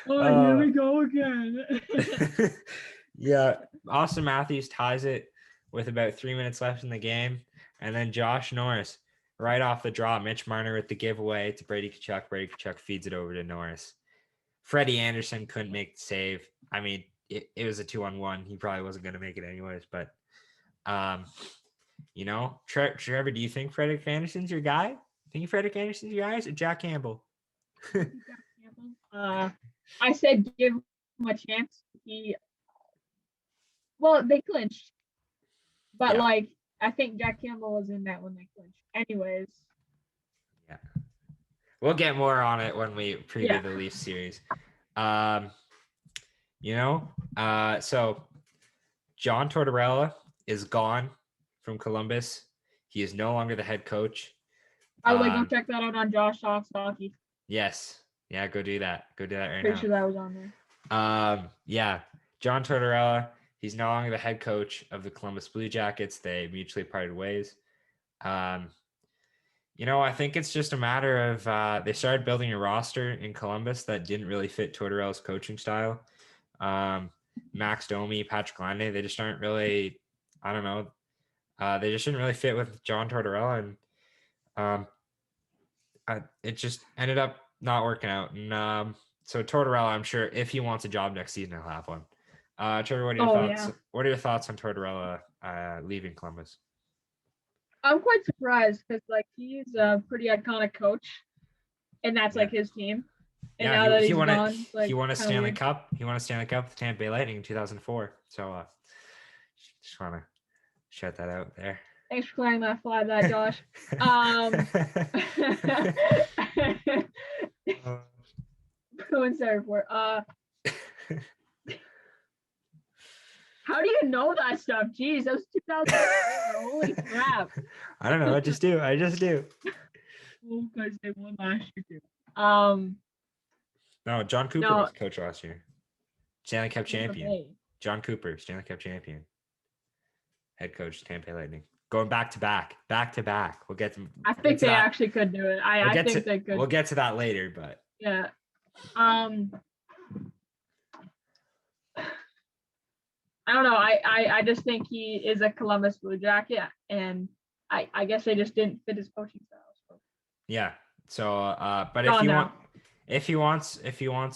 Here we go again. Yeah, Austin Matthews ties it with about 3 minutes left in the game, and then Josh Norris, right off the draw, Mitch Marner with the giveaway to Brady Tkachuk. Brady Tkachuk feeds it over to Norris. Freddie Anderson couldn't make the save. I mean, it was a 2-on-1. He probably wasn't going to make it anyways, but Trevor, do you think Frederick Anderson's your guy? Think Frederick Anderson's your guy? Or Jack Campbell? Jack Campbell. I said give him a chance. They clinched, but I think Jack Campbell was in that when they clinched. Anyways. Yeah. We'll get more on it when we preview the Leafs series. So John Tortorella is gone from Columbus. He is no longer the head coach. I would go check that out on Josh Talks Hockey. Yes. Yeah, go do that. Go do that right now. Pretty sure that was on there. John Tortorella, he's no longer the head coach of the Columbus Blue Jackets. They mutually parted ways. I think it's just a matter of they started building a roster in Columbus that didn't really fit Tortorella's coaching style. Max Domi, Patrick Laine, they just aren't really, I don't know. They just didn't really fit with John Tortorella, and it just ended up not working out. And so Tortorella, I'm sure if he wants a job next season, he'll have one. Trevor, what are your thoughts? Yeah. What are your thoughts on Tortorella leaving Columbus? I'm quite surprised because he's a pretty iconic coach, and that's his team. And now that he's gone, he won a Stanley Cup. He won a Stanley Cup with Tampa Bay Lightning in 2004. So just want to shout that out there. Thanks for clearing that fly, Josh. Going sorry for it. How do you know that stuff? Jeez, that was 2004. Holy crap. I don't know. I just do. Well, because they won last year too. No, John Cooper was coach last year. Stanley Cup champion. John Cooper, Stanley Cup champion. Head coach, Tampa Bay Lightning. Going back to back. We'll get to. I think they actually could do it. I think they could. We'll get to that later, but. Yeah. I don't know. I just think he is a Columbus Blue Jacket, and I guess they just didn't fit his coaching style. So. Yeah. So, but if he wants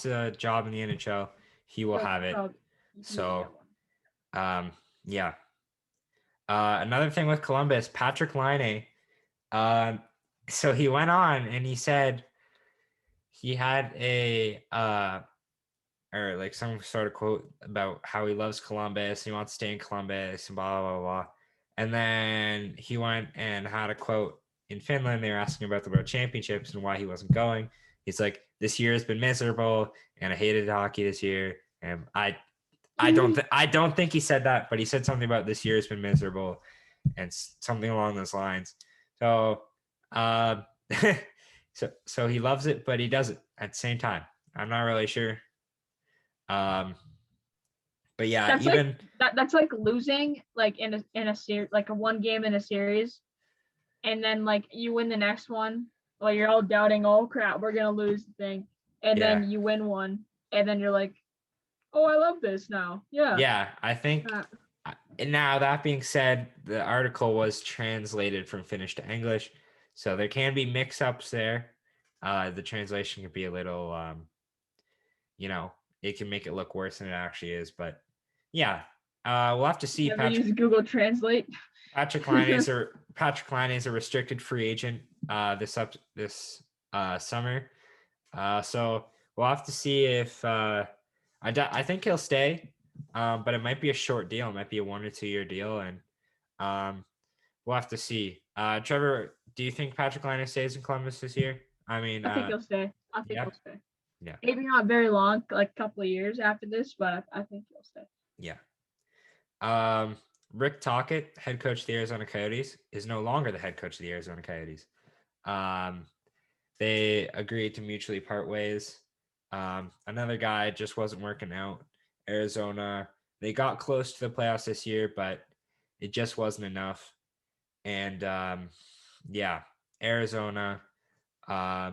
a job in the NHL, he will have it. So, yeah. Another thing with Columbus, Patrick Laine. So he went on and he said he had some sort of quote about how he loves Columbus, he wants to stay in Columbus, and blah, blah, blah. And then he went and had a quote in Finland. They were asking about the World Championships and why he wasn't going. He's like, this year has been miserable, and I hated hockey this year. And I don't think he said that, but he said something about this year has been miserable and something along those lines. So, so he loves it, but he doesn't at the same time. I'm not really sure. But yeah, that's like losing in a series, like a one game in a series, and then you win the next one. Well, you're all doubting, oh crap, we're gonna lose the thing, and then you win one, and then you're like, oh, I love this now. Yeah. Yeah, I think. Now that being said, the article was translated from Finnish to English, so there can be mix-ups there. The translation can be a little, it can make it look worse than it actually is. But yeah, we'll have to see. Use Google Translate. Patrick Laine is a restricted free agent this summer. So we'll have to see if I think he'll stay, but it might be a short deal. It might be a 1 or 2 year deal, and we'll have to see. Trevor, do you think Patrick Laine stays in Columbus this year? I mean, I think he'll stay. He'll stay. Yeah. Maybe not very long, like a couple of years after this, but I think he'll stay. Yeah. Rick Tocchet, head coach of the Arizona Coyotes, is no longer the head coach of the Arizona Coyotes. they agreed to mutually part ways. Another guy just wasn't working out. Arizona, they got close to the playoffs this year, but it just wasn't enough. And yeah, Arizona, I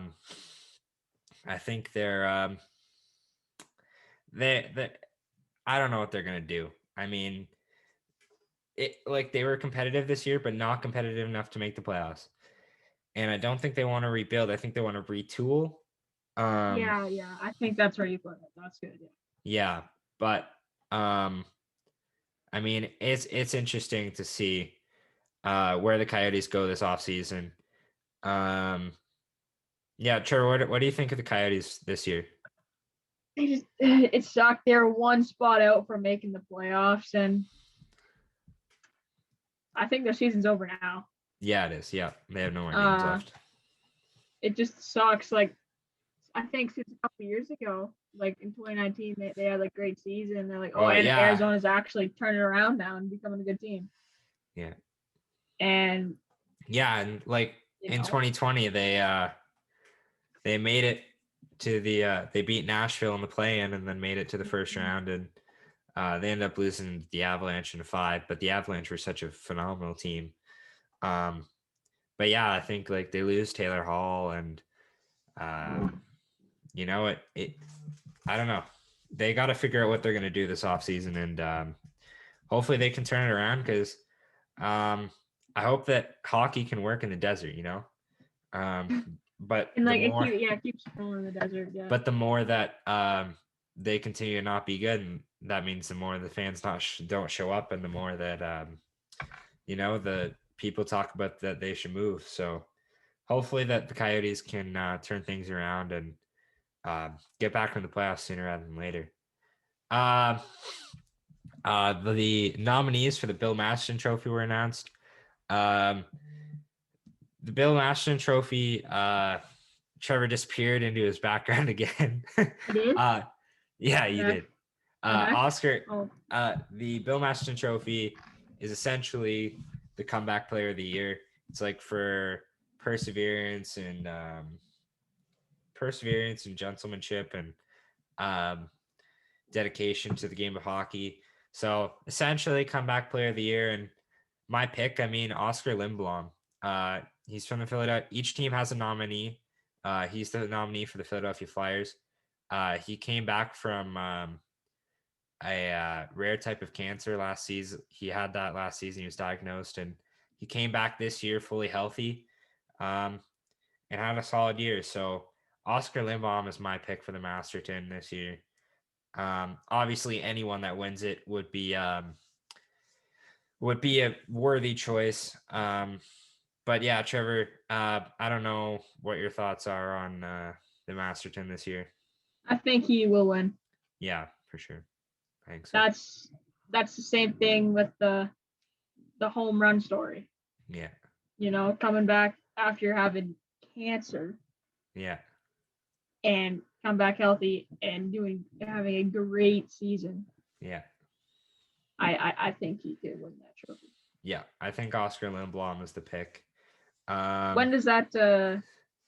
think they I don't know what they're gonna do. I mean, they were competitive this year, but not competitive enough to make the playoffs. And I don't think they want to rebuild. I think they want to retool. Yeah. I think that's where you put it. That's good. Yeah, but I mean, it's interesting to see where the Coyotes go this offseason. Yeah, Trevor, what do you think of the Coyotes this year? It sucked. They're one spot out from making the playoffs, and I think their season's over now. Yeah, it is. Yeah, they have no more games left. It just sucks. Like, I think since a couple years ago, like in 2019, they had a great season. They're like, Arizona's actually turning around now and becoming a good team. Yeah. And like in 2020, they made it to they beat Nashville in the play-in and then made it to the first round, and they ended up losing the Avalanche in 5. But the Avalanche were such a phenomenal team. But yeah, I think like they lose Taylor Hall, and you know it. I don't know. They got to figure out what they're going to do this offseason, and hopefully they can turn it around because I hope that hockey can work in the desert. But and it keeps rolling in the desert. Yeah. But the more that they continue to not be good, and that means the more the fans don't show up, and the more that the people talk about that they should move. So hopefully that the Coyotes can turn things around and get back in the playoffs sooner rather than later. The nominees for the Bill Masterton Trophy were announced. The Bill Masterton Trophy, Trevor disappeared into his background again. Did? Yeah, you did. Oscar, the Bill Masterton Trophy is essentially the comeback player of the year. It's like for perseverance and gentlemanship and dedication to the game of hockey. So essentially comeback player of the year. And my pick, Oscar Lindblom. He's from the Philadelphia. Each team has a nominee. He's the nominee for the Philadelphia Flyers. He came back from a rare type of cancer last season. He had that last season. He was diagnosed, and he came back this year fully healthy and had a solid year. So Oscar Lindblom is my pick for the Masterton this year. Obviously, anyone that wins it would be a worthy choice. But yeah, Trevor, I don't know what your thoughts are on the Masterton this year. I think he will win. Yeah, for sure. I think so. That's the same thing with the home run story. Yeah. Coming back after having cancer. Yeah. And come back healthy and having a great season. Yeah. I think he could win that trophy. Yeah, I think Oscar Lindblom is the pick. When does that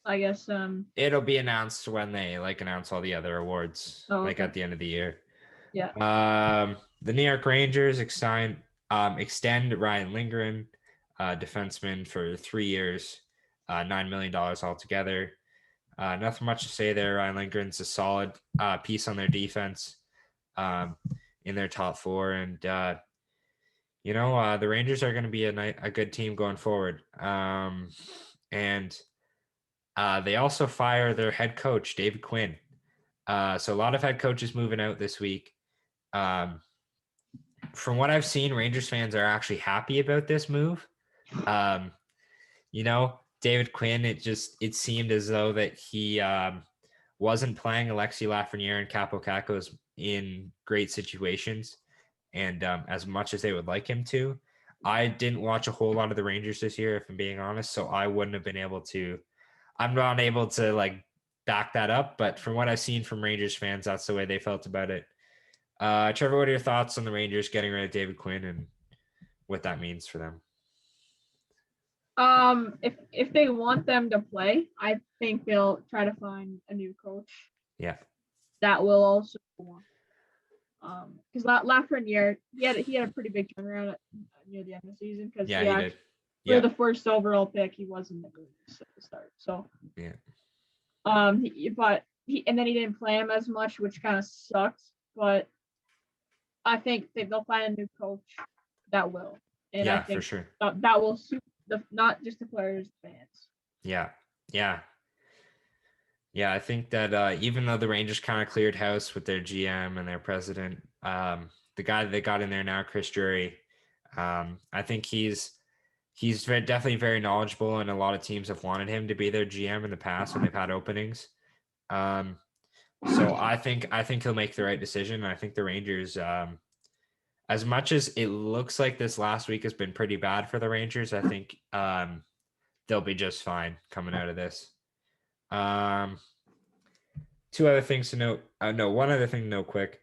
I guess it'll be announced when they announce all the other awards at the end of the year. Yeah. The New York Rangers extend Ryan Lindgren, defenseman, for 3 years, $9 million altogether. Nothing much to say there. Ryan Lindgren's a solid piece on their defense in their top 4. And, the Rangers are going to be a good team going forward. And they also fire their head coach, David Quinn. So a lot of head coaches moving out this week. From what I've seen, Rangers fans are actually happy about this move. David Quinn, it seemed as though that he wasn't playing Alexi Lafreniere and Capo Kakos in great situations, and as much as they would like him to. I didn't watch a whole lot of the Rangers this year, if I'm being honest, so I wouldn't have been able to. I'm not able to back that up, but from what I've seen from Rangers fans, that's the way they felt about it. Trevor, what are your thoughts on the Rangers getting rid of David Quinn and what that means for them? If they want them to play, I think they'll try to find a new coach. Yeah. That will also because Lafreniere he had a pretty big turnaround near the end of the season because he did. For the first overall pick, he wasn't the greatest at the start. So yeah. And then he didn't play him as much, which kind of sucks. But I think they'll find a new coach that will. And I think for sure. That will suit not just the players, the fans. Yeah. I think that even though the Rangers kind of cleared house with their GM and their president, the guy they got in there now, Chris Drury, I think he's definitely very knowledgeable, and a lot of teams have wanted him to be their GM in the past when they've had openings. So I think he'll make the right decision. And I think the Rangers, as much as it looks like this last week has been pretty bad for the Rangers, I think they'll be just fine coming out of this. Two other things to note. One other thing to note quick.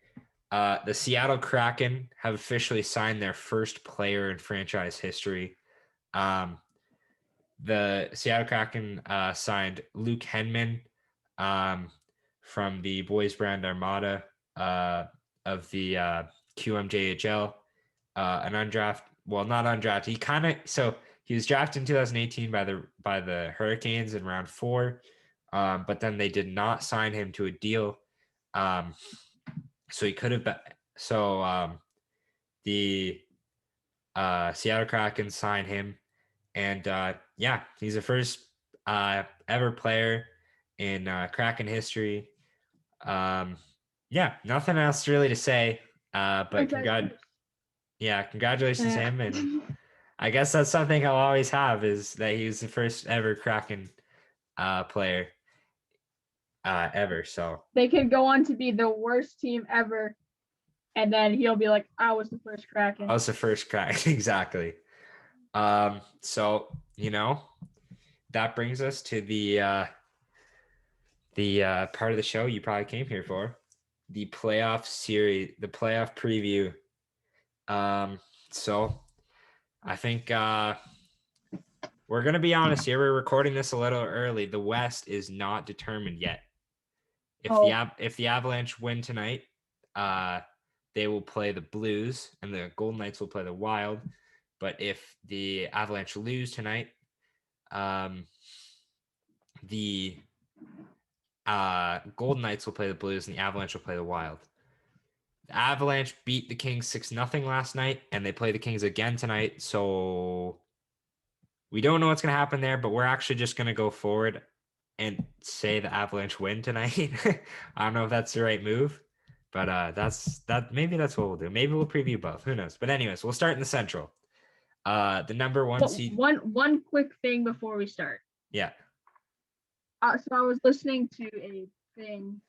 The Seattle Kraken have officially signed their first player in franchise history. The Seattle Kraken signed Luke Henman from the boys brand Armada of the QMJHL, an undrafted. Well, not undrafted. He was drafted in 2018 by the Hurricanes in round 4, but then they did not sign him to a deal. So he could have been. So the Seattle Kraken signed him, and he's the first ever player in Kraken history. Nothing else really to say. But congratulations to him, and I guess that's something he'll always have, is that he was the first ever Kraken player ever. So they could go on to be the worst team ever, and then he'll be like, "I was the first Kraken." I was the first Kraken, exactly. So that brings us to the part of the show you probably came here for, the playoff series, the playoff preview. So I think we're going to be honest here. We're recording this a little early. The West is not determined yet. If the Avalanche win tonight, they will play the Blues, and the Golden Knights will play the Wild. But if the Avalanche lose tonight, the Golden Knights will play the Blues, and the Avalanche will play the Wild. The Avalanche beat the Kings 6-0 last night, and they play the Kings again tonight. So we don't know what's going to happen there, but we're actually just going to go forward and say the Avalanche win tonight. I don't know if that's the right move, but maybe that's what we'll do. Maybe we'll preview both. Who knows? But anyways, we'll start in the Central. The number 1 seed. One quick thing before we start. Yeah. So I was listening to a thing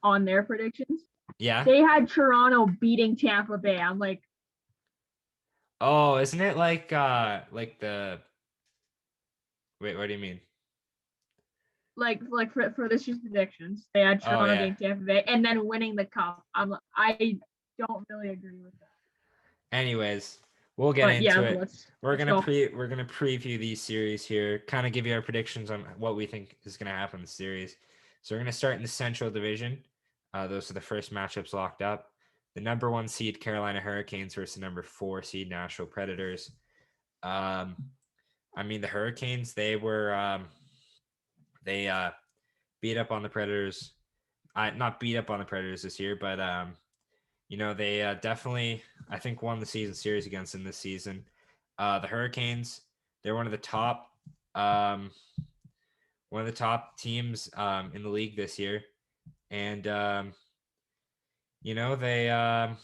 on their predictions. Yeah. They had Toronto beating Tampa Bay. I'm like, oh, isn't it like the? Wait, what do you mean? Like for this year's predictions, they had Toronto beating Tampa Bay and then winning the cup. I don't really agree with that. Anyways, we'll get into it. We're gonna preview these series here, kind of give you our predictions on what we think is gonna happen in the series. So we're gonna start in the Central Division. Those are the first matchups locked up. The number 1 seed Carolina Hurricanes versus the number 4 seed Nashville Predators. The Hurricanes, they were they beat up on the Predators. Not beat up on the Predators this year, but they definitely, I think, won the season series against them this season. The Hurricanes, they're one of the top teams in the league this year. And, they, I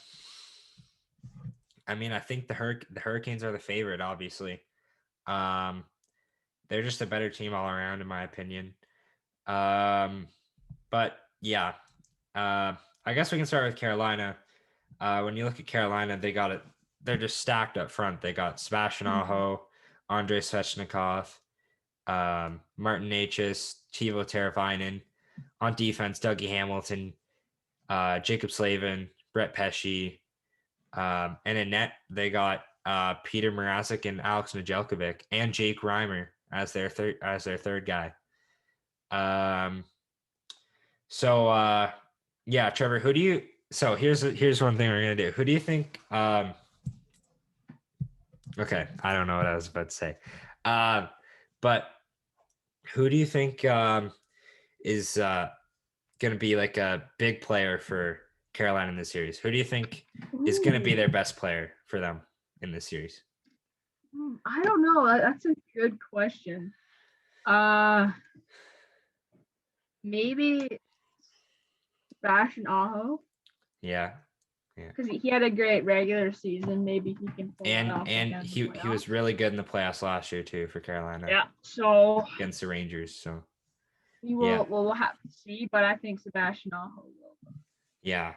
think the Hurricanes are the favorite, obviously. They're just a better team all around, in my opinion. But yeah, I guess we can start with Carolina. When you look at Carolina, they're just stacked up front. They got Sebastian Aho, Andrei Svechnikov, Martin Necas, Teuvo Teravainen. On defense, Dougie Hamilton, Jacob Slavin, Brett Pesce, and in net they got Peter Mrazek and Alex Nedeljkovic and Jake Reimer as their third guy. Yeah, Trevor, who do you? So here's one thing we're gonna do. Who do you think? Okay, I don't know what I was about to say, but who do you think is gonna be like a big player for Carolina in this series? Who do you think is gonna be their best player for them in this series? I don't know. That's a good question. Maybe Sebastian Aho. Yeah. Because he had a great regular season. Maybe he can pull it off. And he was really good in the playoffs last year too for Carolina. Yeah. So against the Rangers. So we'll have to see, but I think Sebastian Aho will. Yeah.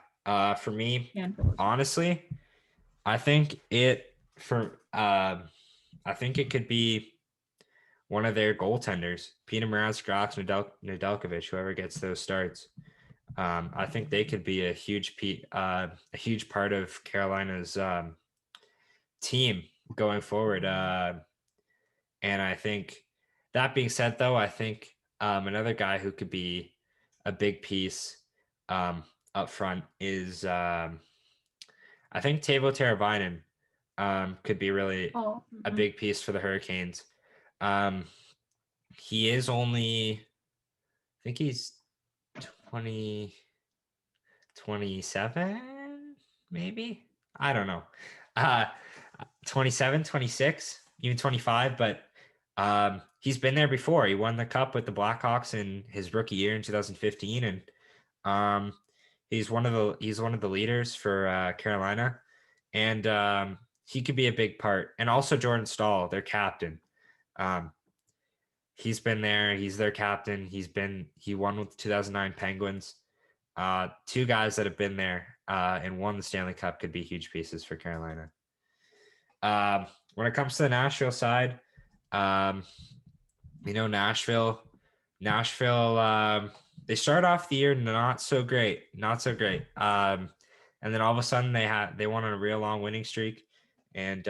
For me, honestly, I think it could be one of their goaltenders, Peter Mrazek, Nedeljkovic, whoever gets those starts. I think they could be a huge part of Carolina's team going forward. And I think that being said, though, I think another guy who could be a big piece up front is I think Teuvo Teravainen could be really a big piece for the Hurricanes. He is only, I think he's 27, maybe? I don't know. 27, 26, even 25, but he's been there before. He won the cup with the Blackhawks in his rookie year in 2015, and he's one of the leaders for Carolina, and he could be a big part. And also Jordan Staal, their captain. He's been there. He's their captain. He won with the 2009 Penguins. Two guys that have been there and won the Stanley Cup could be huge pieces for Carolina. When it comes to the Nashville side, Nashville, they start off the year not so great. And then all of a sudden they went on a real long winning streak, and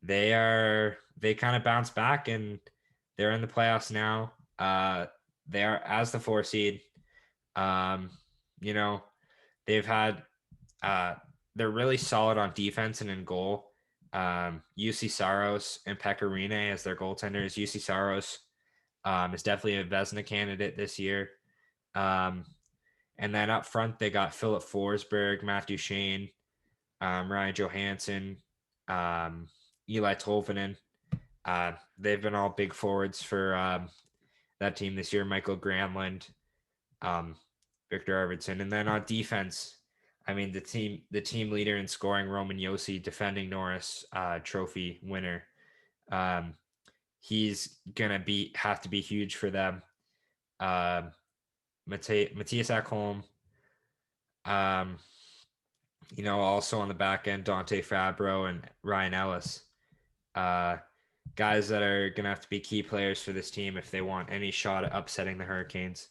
they kind of bounced back, and they're in the playoffs now. They are as the 4 seed. They've had they're really solid on defense and in goal. UC Saros and Pekka Rinne as their goaltenders. UC Saros is definitely a Vezina candidate this year. And then up front, they got Philip Forsberg, Matt Duchene, Ryan Johansson, Eli Tolvanen. They've been all big forwards for that team this year. Michael Granlund, Victor Arvidsson. And then on defense, I mean, the team leader in scoring, Roman Josi, defending Norris Trophy winner. He's gonna have to be huge for them. Matthias Ekholm. Also on the back end, Dante Fabro and Ryan Ellis. Guys that are gonna have to be key players for this team if they want any shot at upsetting the Hurricanes.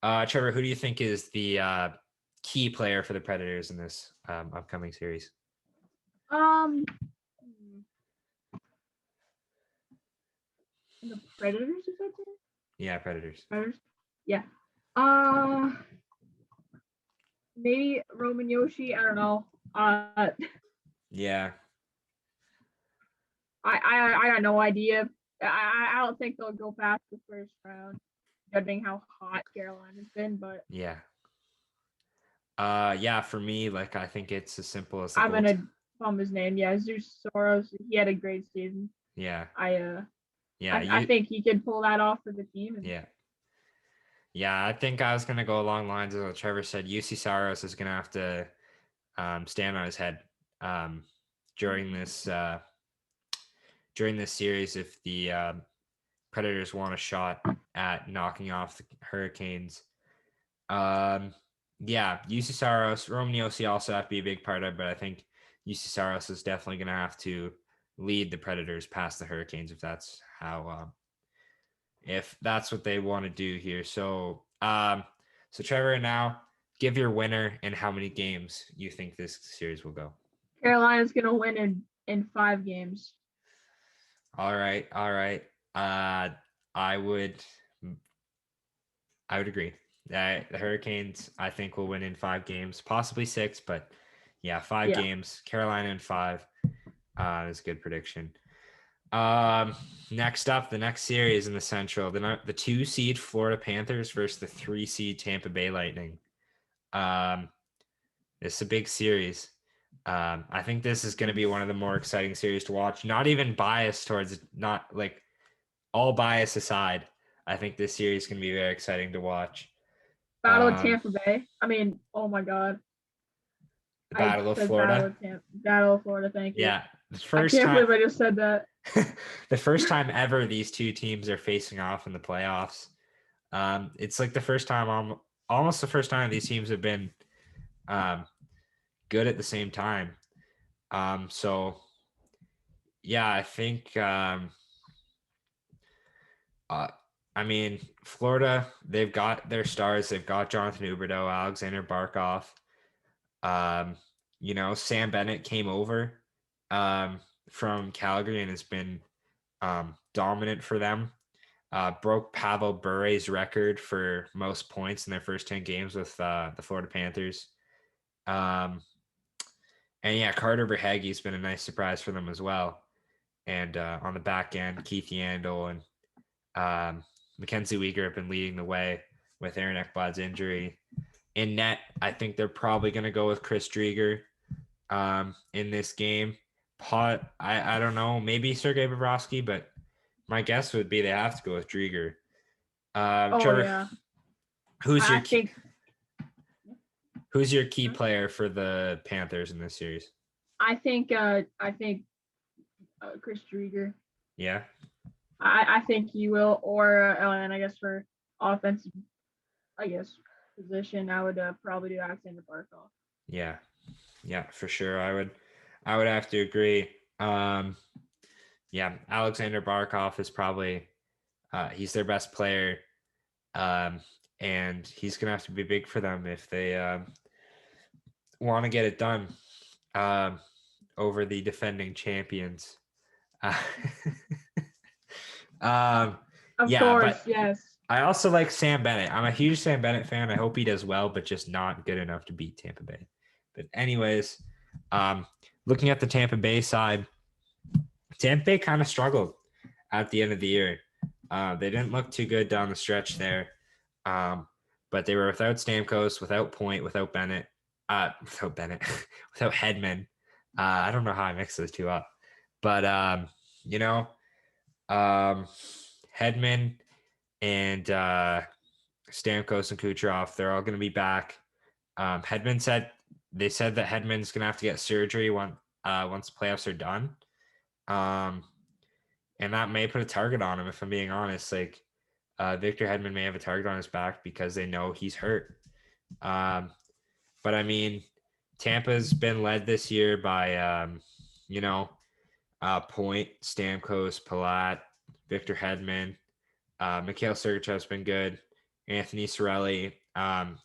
Trevor, who do you think is the key player for the Predators in this upcoming series? The Predators, is that it? Yeah, Predators. Yeah. Maybe Roman Josi. I don't know. Yeah. I got no idea. I don't think they'll go past the first round, judging how hot Carolina's been. But yeah. For me, I think it's as simple as I'm gonna bum his name. Yeah, Zeus Soros. He had a great season. Yeah. I think he could pull that off for the team. Yeah, I think I was gonna go along the lines of what Trevor said. UC Saros is gonna have to stand on his head during this series if the Predators want a shot at knocking off the Hurricanes. UC Saros, Roman Josi also have to be a big part of it, but I think UC Saros is definitely going to have to lead the Predators past the Hurricanes if that's what they want to do here. So Trevor, now give your winner and how many games you think this series will go. Carolina's going to win in in 5 games. All right. I would agree. The Hurricanes, I think, will win in 5 games, possibly 6, but yeah, 5 games. Carolina in 5 is a good prediction. Next up, the next series in the Central, the 2 seed Florida Panthers versus the 3 seed Tampa Bay Lightning. It's a big series. I think this is going to be one of the more exciting series to watch. Not even biased towards, not like all bias aside. I think this series is going to be very exciting to watch. Battle of Tampa Bay. I mean, oh my God. The Battle of Florida. Battle of Florida. Thank you. Yeah, I can't believe I just said that. The first time ever these two teams are facing off in the playoffs. It's like the first time, almost the first time these teams have been good at the same time. So yeah, I think. I mean, Florida, they've got their stars. They've got Jonathan Huberdeau, Alexander Barkov. Sam Bennett came over from Calgary and has been dominant for them. Broke Pavel Bure's record for most points in their first 10 games with the Florida Panthers. And yeah, Carter Verhaeghe's been a nice surprise for them as well. And on the back end, Keith Yandel and Mackenzie Weegar have been leading the way with Aaron Ekblad's injury. In net, I think they're probably going to go with Chris Driedger in this game. I don't know, maybe Sergei Bobrovsky, but my guess would be they have to go with Driedger. Trevor, yeah. Who's your key player for the Panthers in this series? I think Chris Driedger. Yeah. I think he will, or and I guess for offensive, position, I would probably do Alexander Barkov. Yeah, for sure. I would have to agree. Yeah, Alexander Barkov is probably he's their best player, and he's gonna have to be big for them if they want to get it done over the defending champions. Of course, yes. I also like Sam Bennett. I'm a huge Sam Bennett fan. I hope he does well, but just not good enough to beat Tampa Bay. But anyways, looking at the Tampa Bay side, Tampa Bay kind of struggled at the end of the year. They didn't look too good down the stretch there, but they were without Stamkos, without Point, without Bennett, without Hedman. I don't know how I mix those two up, but Hedman and Stamkos and Kucherov, they're all going to be back. Hedman said that Hedman's going to have to get surgery once the playoffs are done. And that may put a target on him, if I'm being honest. Like, Victor Hedman may have a target on his back because they know he's hurt. But I mean, Tampa's been led this year by, Point, Stamkos, Palat, Victor Hedman. Mikhail Sergachev's been good. Anthony Cirelli,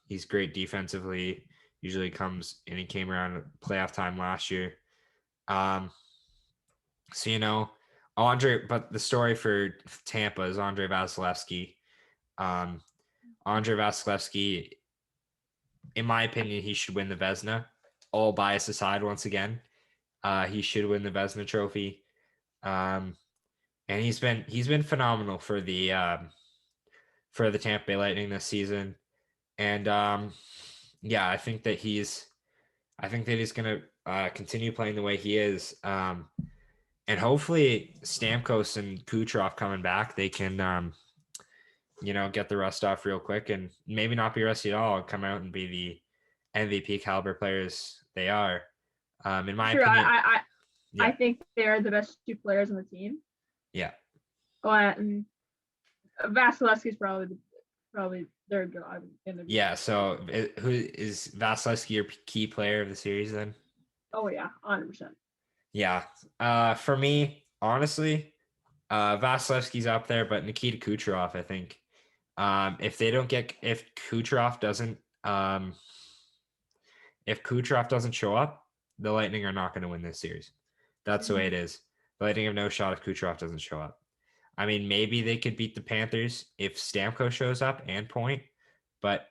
he's great defensively. Usually comes and he came around playoff time last year. But the story for Tampa is Andrei Vasilevsky. Andrei Vasilevsky, in my opinion, he should win the Vezina. All bias aside, once again, he should win the Vezina trophy. And he's been phenomenal for the Tampa Bay Lightning this season. And I think that he's going to continue playing the way he is. And hopefully Stamkos and Kucherov coming back, they can get the rust off real quick and maybe not be rusty at all, come out and be the MVP caliber players they are. In my opinion, I think they're the best two players on the team. Yeah. And Vasilevsky's probably their god. Yeah. So who is Vasilevsky your key player of the series then? Oh yeah, 100%. Yeah. For me, honestly, Vasilevsky's up there, but Nikita Kucherov, I think. If Kucherov doesn't show up, the Lightning are not going to win this series. That's the way it is. The Lightning have no shot if Kucherov doesn't show up. I mean, maybe they could beat the Panthers if Stamkos shows up and Point, but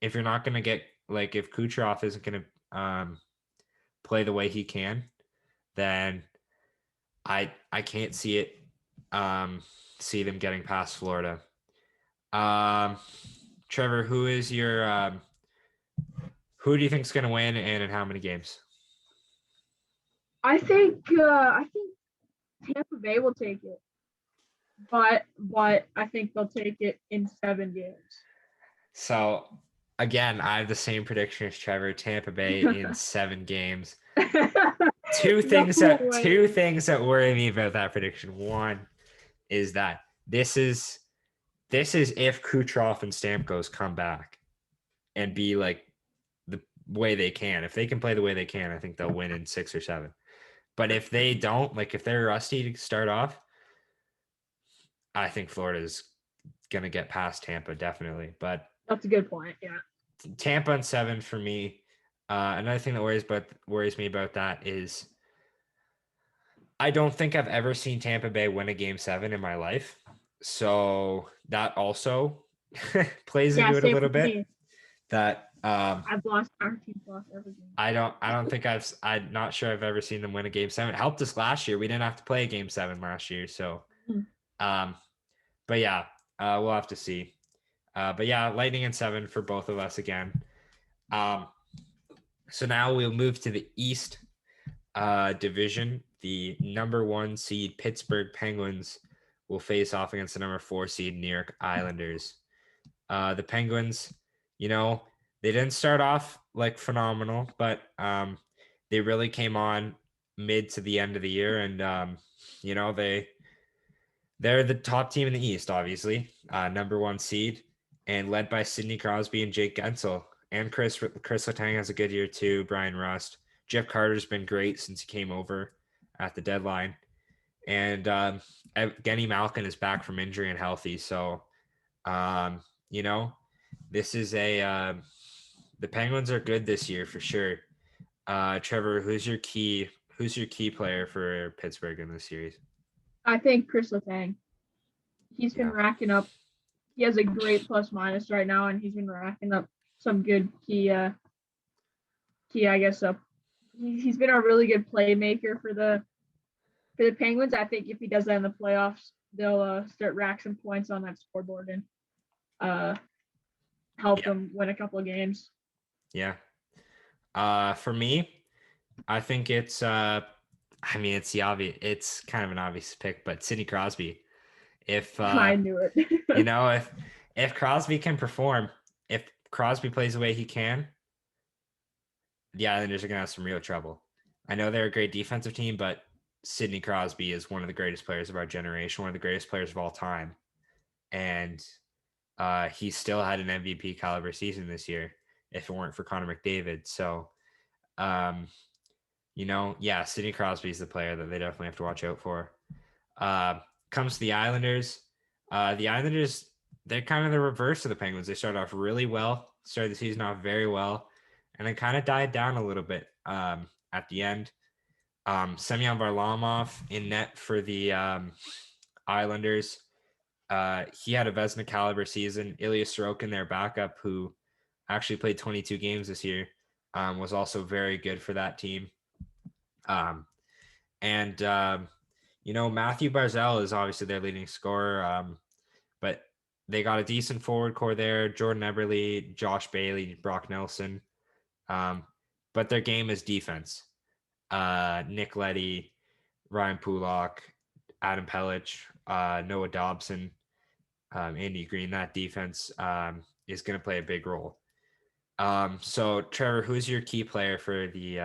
if you're not going to get, like, if Kucherov isn't going to play the way he can, then I can't see it. See them getting past Florida. Trevor, who is your who do you think is going to win and in how many games? I think Tampa Bay will take it, but I think they'll take it in 7 games. So again, I have the same prediction as Trevor. Tampa Bay in 7 games. Two things that worry me about that prediction. One is that this is if Kucherov and Stamkos come back and be like the way they can. If they can play the way they can, I think they'll win in 6 or 7. But if they don't, like if they're rusty to start off, I think Florida's gonna get past Tampa definitely. But that's a good point. Yeah, Tampa and 7 for me. Another thing that worries me about that is I don't think I've ever seen Tampa Bay win a game 7 in my life. So that also plays into it a little bit. Me. That I've lost our team's lost every game. I'm not sure I've ever seen them win a game 7. It helped us last year. We didn't have to play a game 7 last year. So but yeah, we'll have to see. But yeah, Lightning and 7 for both of us again. So now we'll move to the East division. The number 1 seed Pittsburgh Penguins will face off against the number 4 seed New York Islanders. The Penguins, they didn't start off like phenomenal, but they really came on mid to the end of the year, and they're the top team in the East, obviously, number 1 seed, and led by Sidney Crosby and Jake Gensel, and Chris Letang has a good year too. Brian Rust, Jeff Carter's been great since he came over at the deadline, and Evgeny Malkin is back from injury and healthy. So, this is the Penguins are good this year for sure. Trevor, who's your key player for Pittsburgh in this series? I think Chris Letang. He's been racking up. He has a great plus minus right now, and he's been racking up some good key. I guess he's been a really good playmaker for the Penguins. I think if he does that in the playoffs, they'll start rack some points on that scoreboard and help them win a couple of games. Yeah. For me, I think it's it's the obvious. It's kind of an obvious pick, but Sidney Crosby. If I knew it. if Crosby can perform, if Crosby plays the way he can, the Islanders are gonna have some real trouble. I know they're a great defensive team, but Sidney Crosby is one of the greatest players of our generation, one of the greatest players of all time, and he still had an MVP caliber season this year. If it weren't for Connor McDavid, so Sidney Crosby is the player that they definitely have to watch out for. Comes to the Islanders. The Islanders, they're kind of the reverse of the Penguins. They started off really well, started the season off very well, and then kind of died down a little bit at the end. Semyon Varlamov in net for the Islanders. He had a Vezina caliber season. Ilya Sorokin, their backup, who actually played 22 games this year, was also very good for that team. Matthew Barzal is obviously their leading scorer, but they got a decent forward core there. Jordan Eberle, Josh Bailey, Brock Nelson. But their game is defense. Nick Leddy, Ryan Pulak, Adam Pelech, Noah Dobson, Andy Green. That defense is going to play a big role. So Trevor, who's your key player for the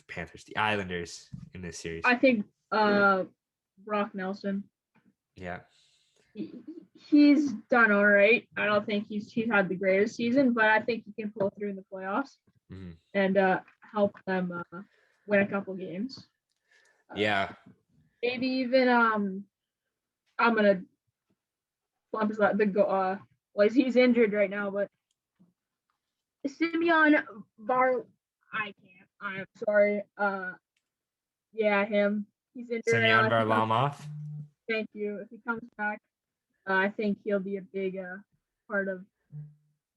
Panthers, the Islanders in this series? I think Brock Nelson. Yeah. He's done all right. I don't think he's had the greatest season, but I think he can pull through in the playoffs and help them win a couple games. Maybe even I'm gonna bump his he's injured right now, but Semyon I'm sorry. Yeah, him. He's injured. Semyon Varlamov. Thank you. If he comes back, I think he'll be a big part of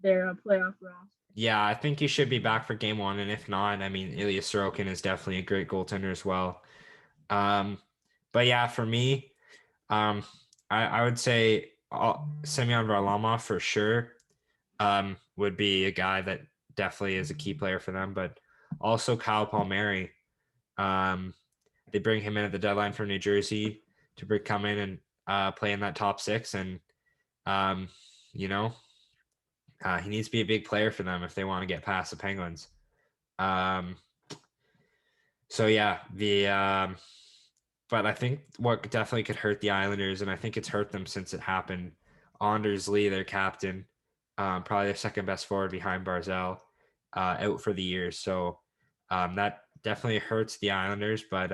their playoff roster. Yeah, I think he should be back for game 1, and if not, I mean, Ilya Sorokin is definitely a great goaltender as well. But yeah, for me, I would say Semyon Varlamov for sure would be a guy that definitely is a key player for them, but also Kyle Palmieri. They bring him in at the deadline from New Jersey to come in and play in that top 6, and you know, he needs to be a big player for them if they want to get past the Penguins. So yeah, but I think what definitely could hurt the Islanders, and I think it's hurt them since it happened. Anders Lee, their captain, probably their second best forward behind Barzal, out for the year. So that definitely hurts the Islanders, but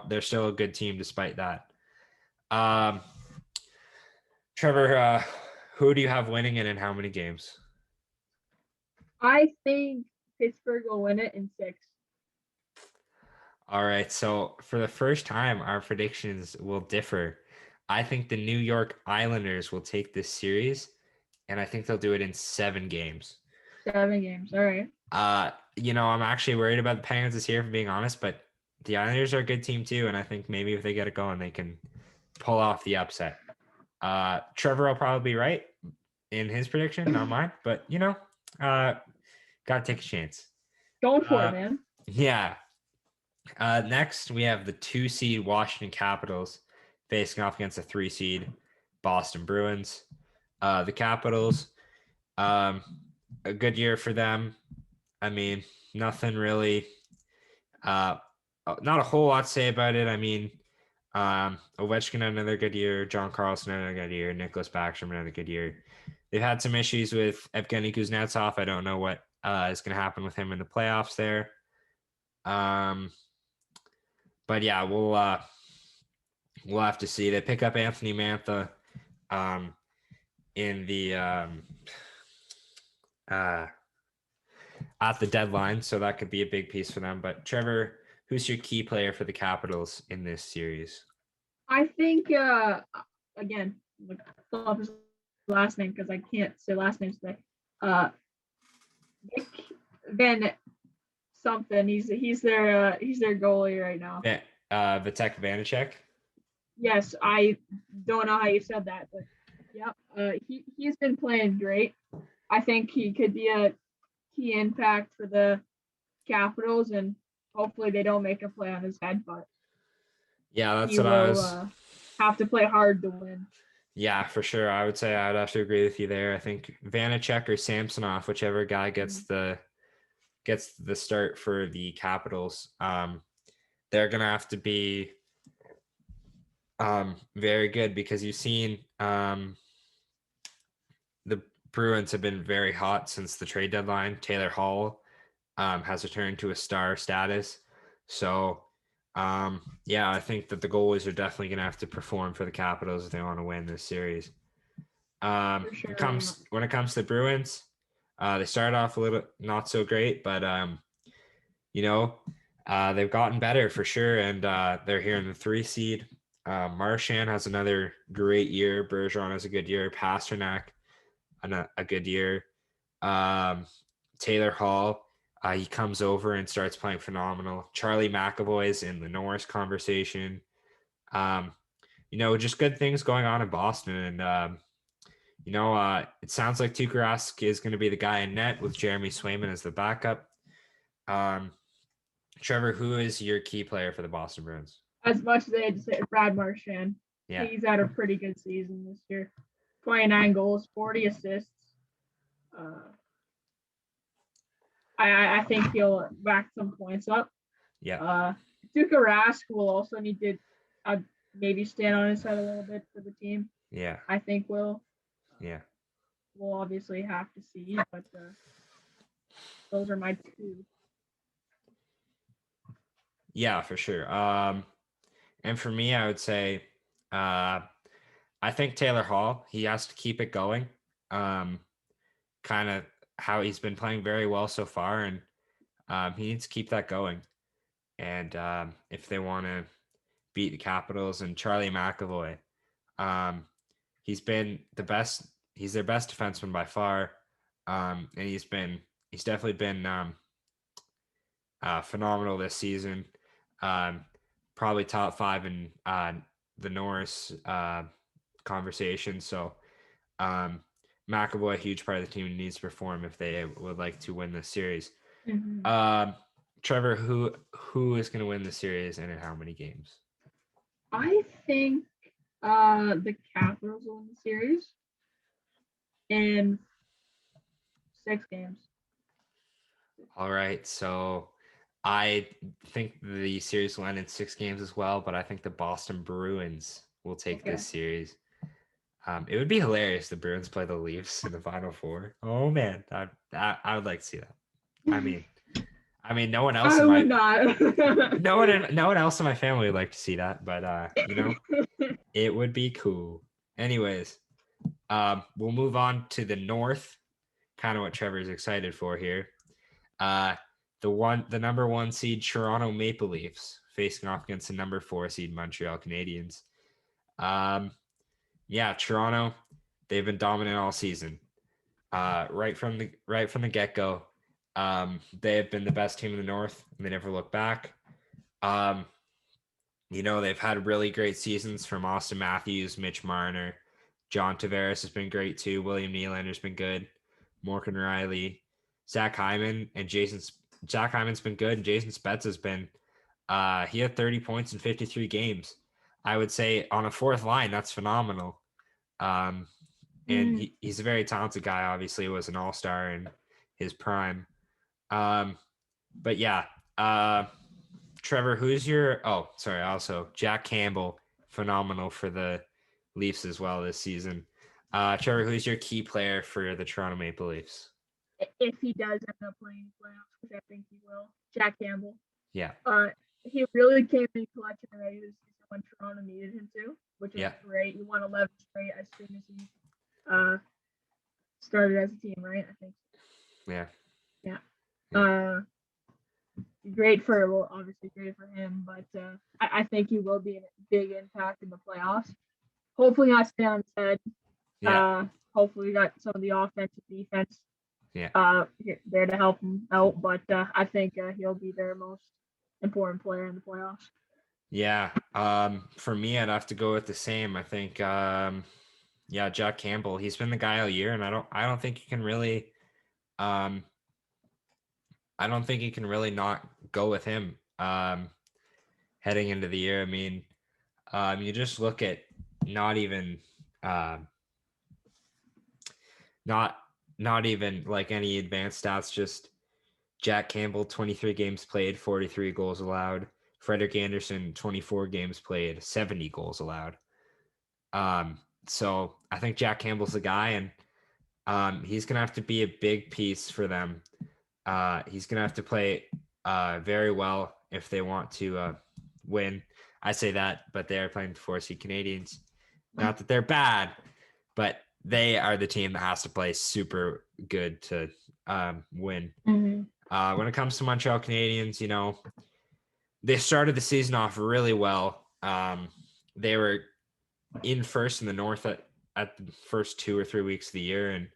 they're still a good team despite that. Trevor, who do you have winning it in how many games? I think Pittsburgh will win it in 6. All right. So for the first time, our predictions will differ. I think the New York Islanders will take this series, and I think they'll do it in 7 games. 7 games. All right. I'm actually worried about the Penguins this year, if I'm being honest, but the Islanders are a good team too, and I think maybe if they get it going, they can pull off the upset. Trevor will probably be right in his prediction, not mine, but gotta take a chance. Going for it, man. Yeah. Next, we have the 2 seed Washington Capitals facing off against the 3 seed Boston Bruins. The Capitals, a good year for them. I mean, nothing really, not a whole lot to say about it. I mean, Ovechkin had another good year. John Carlson had another good year. Nicholas Backstrom another good year. They've had some issues with Evgeny Kuznetsov. I don't know what is going to happen with him in the playoffs there. But yeah, we'll have to see. They pick up Anthony Mantha in the at the deadline, so that could be a big piece for them. But Trevor, who's your key player for the Capitals in this series? I think again, pull up his last name because I can't say last names today. Nick Van something. He's their goalie right now. Vitek Vanacek. Yes, I don't know how you said that, but yeah, he's been playing great. I think he could be a key impact for the Capitals, and hopefully they don't make a play on his head. But yeah, that's what I was. Have to play hard to win. Yeah, for sure. I would say I'd have to agree with you there. I think Vanacek or Samsonov, whichever guy gets the start for the Capitals, they're gonna have to be very good because you've seen the Bruins have been very hot since the trade deadline. Taylor Hall has returned to a star status. So I think that the goalies are definitely going to have to perform for the Capitals if they want to win this series. When it comes to the Bruins, they started off a little not so great, but they've gotten better for sure, and they're here in the 3 seed. Marchand has another great year. Bergeron has a good year. Pasternak, a good year. Taylor Hall, he comes over and starts playing phenomenal. Charlie McAvoy's in the Norris conversation. Just good things going on in Boston. And, it sounds like Tuukka Rask is going to be the guy in net with Jeremy Swayman as the backup. Trevor, who is your key player for the Boston Bruins? As much as I had to say, Brad Marchand. Yeah. He's had a pretty good season this year. 29 goals, 40 assists. I think he'll rack some points up. Yeah. Tuukka Rask will also need to maybe stand on his head a little bit for the team. Yeah. I think we'll obviously have to see, but those are my 2. Yeah, for sure. And for me, I would say, I think Taylor Hall, he has to keep it going. Kind of how he's been playing very well so far, and he needs to keep that going. and if they want to beat the Capitals. And Charlie McAvoy, he's been the best. He's their best defenseman by far, and he's definitely been phenomenal this season. Probably top 5 in the Norris conversation. So McAvoy, a huge part of the team, needs to perform if they would like to win this series. Trevor, who is going to win the series and in how many games? I think the Capitals will win the series in 6 games. All right, so I think the series will end in 6 games as well, but I think the Boston Bruins will take this series. It would be hilarious if the Bruins play the Leafs in the Final Four. Oh man, I would like to see that. I mean, no one else. I would not. no one else in my family would like to see that, but it would be cool. Anyways, we'll move on to the North. Kind of what Trevor's excited for here. The number 1 seed Toronto Maple Leafs facing off against the number 4 seed Montreal Canadiens. Yeah, Toronto, they've been dominant all season. Right from the get-go. They have been the best team in the North, and they never look back. They've had really great seasons from Austin Matthews, Mitch Marner, John Tavares has been great too. William Nylander's been good. Morgan Riley, Zach Hyman, and Zach Hyman's been good. And Jason Spezza has been. He had 30 points in 53 games. I would say on a 4th line, that's phenomenal. And he's a very talented guy. Obviously, was an all-star in his prime. But yeah, Trevor, who's your? Oh, sorry. Also, Jack Campbell, phenomenal for the Leafs as well this season. Trevor, who's your key player for the Toronto Maple Leafs? If he does end up playing playoffs, which I think he will, Jack Campbell. Yeah. He really came in clutch and ready this season when Toronto needed him to, which was great. He won 11 straight as soon as he started as a team, right? I think. Yeah. Obviously great for him, but I think he will be a big impact in the playoffs. Hopefully not stay on his head. Yeah. Hopefully we got some of the offensive defense there to help him out, but I think he'll be their most important player in the playoffs. Yeah. For me, I'd have to go with the same. I think Jack Campbell, he's been the guy all year, and I don't think you can really not go with him heading into the year. I mean, you just look at not even like any advanced stats, just Jack Campbell, 23 games played, 43 goals allowed. Frederik Andersen, 24 games played, 70 goals allowed. So I think Jack Campbell's the guy, and he's going to have to be a big piece for them. He's going to have to play very well if they want to win. I say that, but they are playing the 4-seed Canadiens. Not that they're bad, but they are the team that has to play super good to win. Mm-hmm. When it comes to Montreal Canadiens, they started the season off really well. They were in first in the North at the first 2 or 3 weeks of the year, and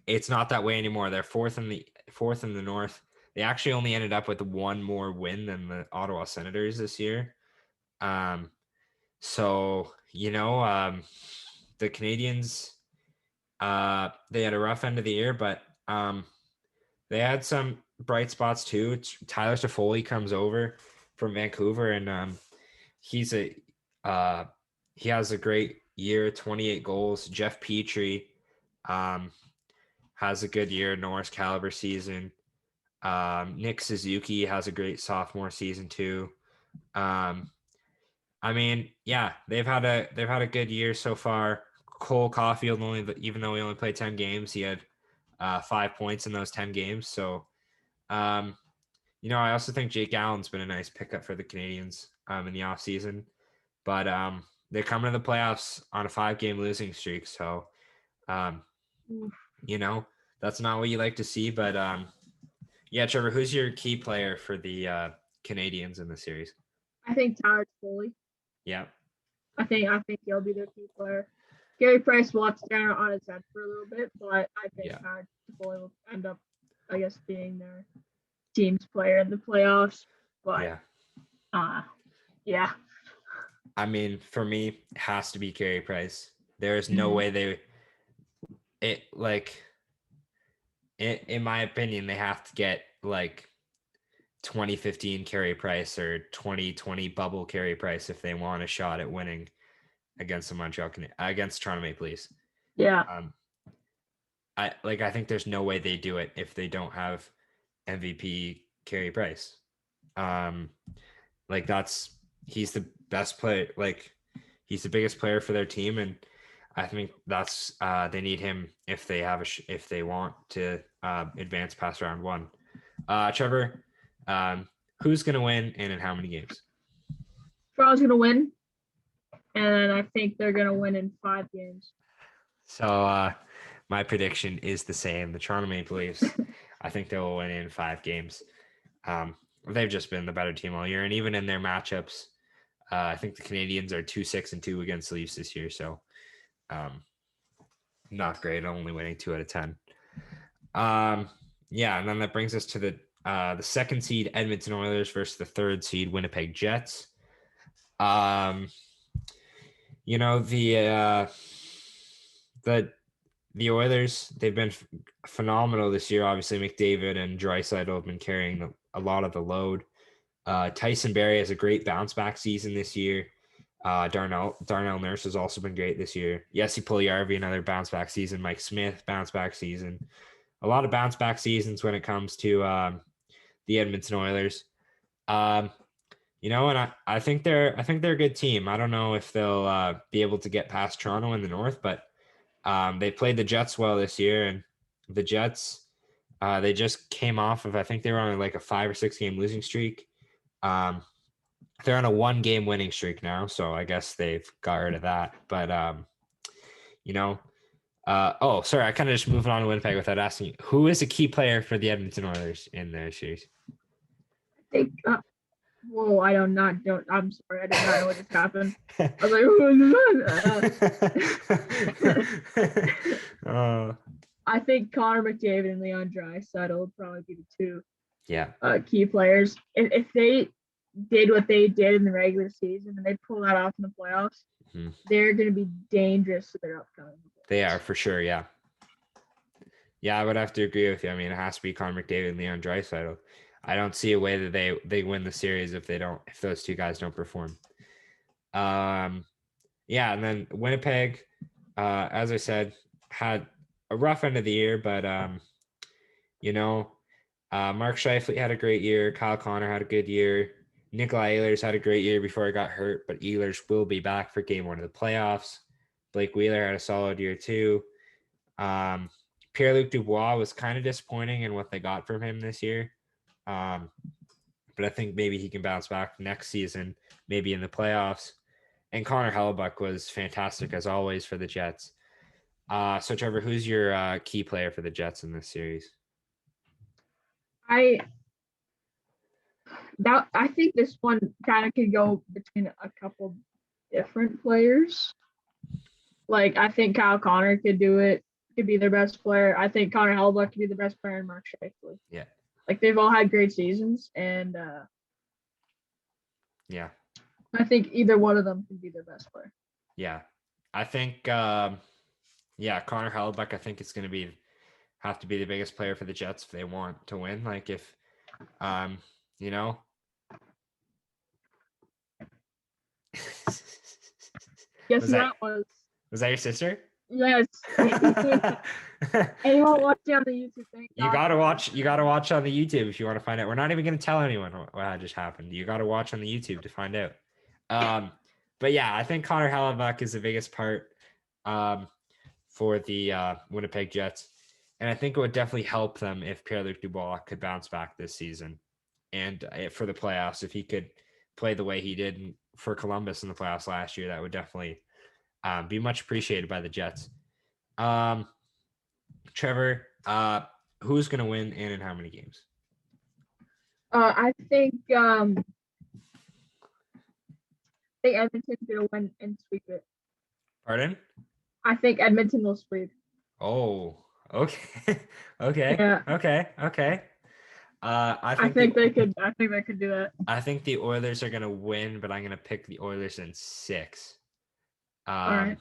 it's not that way anymore. They're fourth in the North. They actually only ended up with 1 more win than the Ottawa Senators this year. So the Canadiens, they had a rough end of the year, but they had some bright spots too. Tyler Toffoli comes over from Vancouver, and he has a great year, 28 goals. Jeff Petrie has a good year, Norris caliber season. Nick Suzuki has a great sophomore season too. I mean, yeah, they've had a good year so far. Cole Caulfield, even though he only played 10 games, he had 5 points in those 10 games. So, I also think Jake Allen's been a nice pickup for the Canadiens in the offseason. But they're coming to the playoffs on a 5-game losing streak. So, that's not what you like to see. But Yeah, Trevor, who's your key player for the Canadians in the series? I think Tyler Toffoli. Yeah. I think he'll be their key player. Gary Price will have to stand on his head for a little bit, but I think Tyler Toffoli will end up, I guess, being their team's player in the playoffs. But yeah. I mean, for me, it has to be Gary Price. There is no way in my opinion, they have to get like 2015 Carey Price or 2020 bubble Carey Price if they want a shot at winning against against Toronto Maple Leafs. Yeah. I think there's no way they do it if they don't have MVP Carey Price. He's the best player. Like, he's the biggest player for their team, and I think that's they need him if they want to advance past round one. Trevor, who's gonna win and in how many games? Toronto's gonna win, and I think they're gonna win in 5 games. So my prediction is the same. The Toronto Maple Leafs, I think they will win in 5 games. They've just been the better team all year, and even in their matchups, I think the Canadians are 2-6-2 against the Leafs this year. So, not great. Only winning 2 out of 10. Yeah, and then that brings us to the second seed Edmonton Oilers versus the third seed Winnipeg Jets. The Oilers, they've been phenomenal this year. Obviously, McDavid and Draisaitl have been carrying a lot of the load. Tyson Barrie has a great bounce back season this year. Darnell Nurse has also been great this year. Jesse Puljujarvi, another bounce back season. Mike Smith, bounce back season. A lot of bounce back seasons when it comes to the Edmonton Oilers. And I think they're a good team. I don't know if they'll be able to get past Toronto in the North, but they played the Jets well this year, and the Jets, they just came off of, I think they were on like a 5 or 6 game losing streak. They're on a 1 game winning streak now, so I guess they've got rid of that. But sorry, I kind of just moving on to Winnipeg without asking you, who is a key player for the Edmonton Oilers in their series? I think. I don't. I'm sorry, I did not know what just happened. I was like, I think Connor McDavid and Leon Draisaitl would probably be the 2 key players. If they did what they did in the regular season and they pull that off in the playoffs, they're going to be dangerous to their upcoming playoffs. They are, for sure, yeah. Yeah, I would have to agree with you. I mean, it has to be Connor McDavid and Leon Draisaitl. I don't see a way that they win the series if those 2 guys don't perform. And then Winnipeg, as I said, had a rough end of the year, but Mark Scheifele had a great year. Kyle Connor had a good year. Nikolai Ehlers had a great year before he got hurt, but Ehlers will be back for game 1 of the playoffs. Blake Wheeler had a solid year too. Pierre-Luc Dubois was kind of disappointing in what they got from him this year. But I think maybe he can bounce back next season, maybe in the playoffs. And Connor Hellebuyck was fantastic as always for the Jets. So Trevor, who's your key player for the Jets in this series? I think this one kind of could go between a couple different players. Like, I think Kyle Connor could do it, could be their best player. I think Connor Hellebuyck could be the best player in Mark Scheifele. Yeah. Like, they've all had great seasons, and I think either one of them can be their best player. Yeah. I think Connor Hellebuyck, I think it's going to have to be the biggest player for the Jets if they want to win. Like, if Guess was that your sister? Yes. Anyone watching on the YouTube thing? You gotta watch on the YouTube if you want to find out. We're not even gonna tell anyone what just happened. You gotta watch on the YouTube to find out. But yeah, I think Connor Hellebuyck is the biggest part for the Winnipeg Jets. And I think it would definitely help them if Pierre-Luc Dubois could bounce back this season. And for the playoffs, if he could play the way he did for Columbus in the playoffs last year, that would definitely be much appreciated by the Jets. Trevor, who's going to win and in how many games? I think Edmonton's gonna win and sweep it. Pardon? I think Edmonton will sweep. Oh, okay. Okay. Yeah. Okay. I think they could do that. I think the Oilers are gonna win, but I'm gonna pick the Oilers in 6. All right.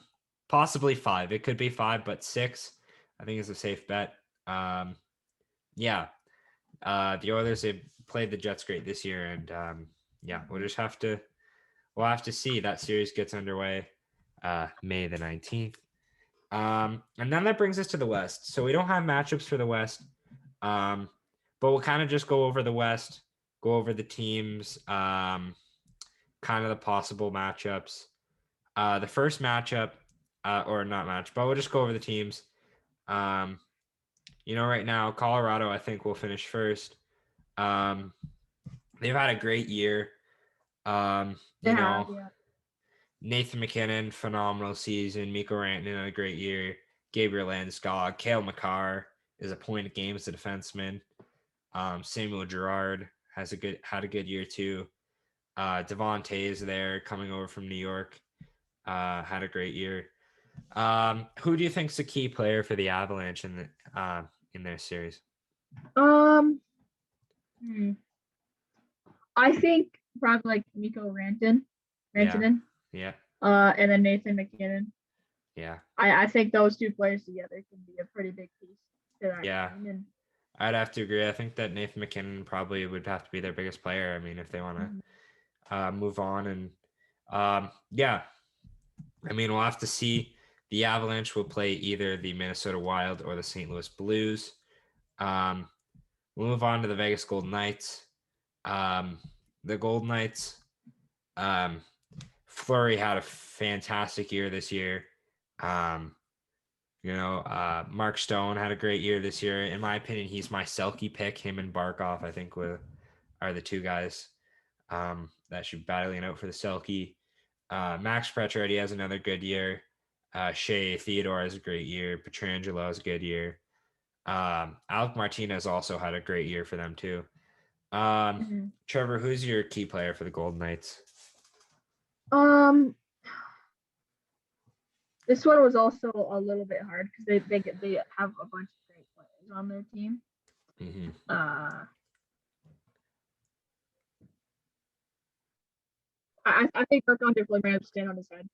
Possibly 5. It could be 5, but 6, I think is a safe bet. Yeah. The Oilers, they played the Jets great this year, and yeah, we'll have to see. That series gets underway May the 19th. And then that brings us to the West. So we don't have matchups for the West, but we'll kind of just go over the West, go over the teams, kind of the possible matchups. The first matchup, or not match, but we'll just go over the teams. Right now, Colorado, I think, will finish first. They've had a great year. Nathan MacKinnon, phenomenal season. Mikko Rantanen, a great year. Gabriel Landeskog, Cale Makar is a point a game as a defenseman. Samuel Girard had a good year too. Devon Toews there coming over from New York, had a great year. Who do you think's the key player for the Avalanche in their series? I think probably like Mikko Rantanen. Yeah. And then Nathan MacKinnon. Yeah. I think those two players together can be a pretty big piece to that team. And I'd have to agree. I think that Nathan MacKinnon probably would have to be their biggest player. I mean, if they want to move on. And yeah, I mean, we'll have to see. The Avalanche will play either the Minnesota Wild or the St. Louis Blues. We'll move on to the Vegas Golden Knights. The Golden Knights, Fleury had a fantastic year this year. Mark Stone had a great year this year. In my opinion, he's my Selke pick. Him and Barkov, I think, are the two guys that should be battling out for the Selke. Max Pacioretty has another good year. Shea Theodore has a great year. Pietrangelo has a good year. Alec Martinez also had a great year for them too. Trevor, who's your key player for the Golden Knights? This one was also a little bit hard because they have a bunch of great players on their team. I think Marc-Andre Fleury might stand on his head.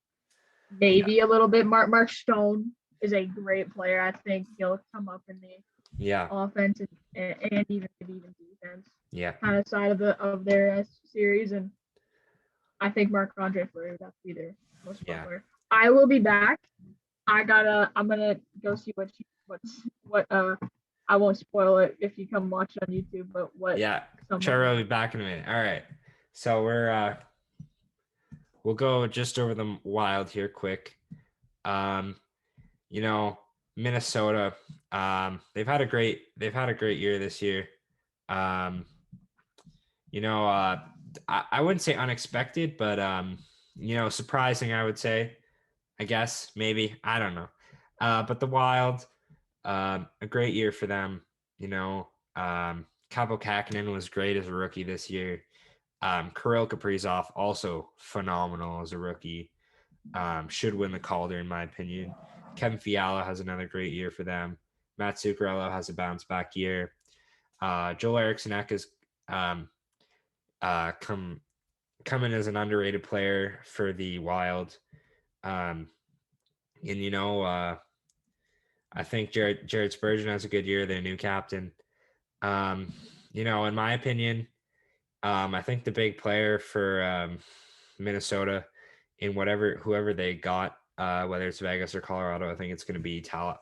Maybe a little bit. Mark Stone is a great player. I think he'll come up in the offense and even defense. Kind of side of their series, and I think Marc-Andre Fleury would have to be their most player. I will be back. I'm gonna go see what I won't spoil it if you come watch it on YouTube, but what Trevor will be back in a minute. All right. So we'll go just over the Wild here quick. Minnesota, they've had a great year this year. I wouldn't say unexpected, but surprising, I would say. I guess maybe, I don't know. But the Wild, a great year for them. Kaapo Kähkönen was great as a rookie this year. Kirill Kaprizov, also phenomenal as a rookie. Should win the Calder, in my opinion. Kevin Fiala has another great year for them. Matt Zuccarello has a bounce back year. Joel Eriksson Ek is come in as an underrated player for the Wild. I think Jared Spurgeon has a good year, their new captain. In my opinion, I think the big player for Minnesota in whoever they got, whether it's Vegas or Colorado, I think it's going to be Cam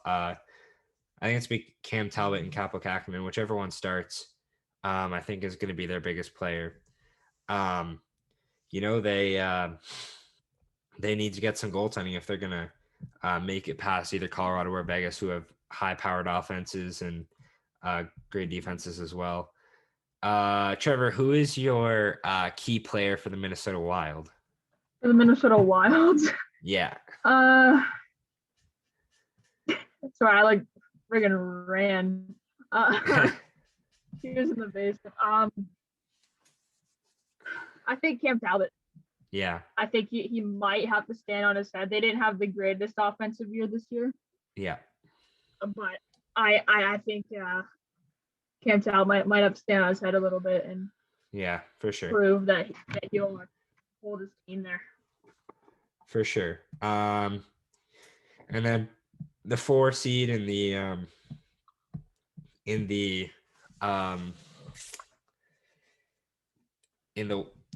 Talbot and Kaapo Kähkönen, whichever one starts. I think is going to be their biggest player. They need to get some goaltending if they're going to make it past either Colorado or Vegas, who have high-powered offenses and great defenses as well. Trevor, who is your key player for the Minnesota Wild? For the Minnesota Wild? Yeah. Sorry, I friggin' ran. He was in the basement. I think Cam Talbot. Yeah. I think he might have to stand on his head. They didn't have the greatest offensive year this year. Yeah. But I think Cam Talbot might have to stand on his head a little bit and yeah, for sure. prove that he'll hold his team there. For sure. And then the 4 seed in the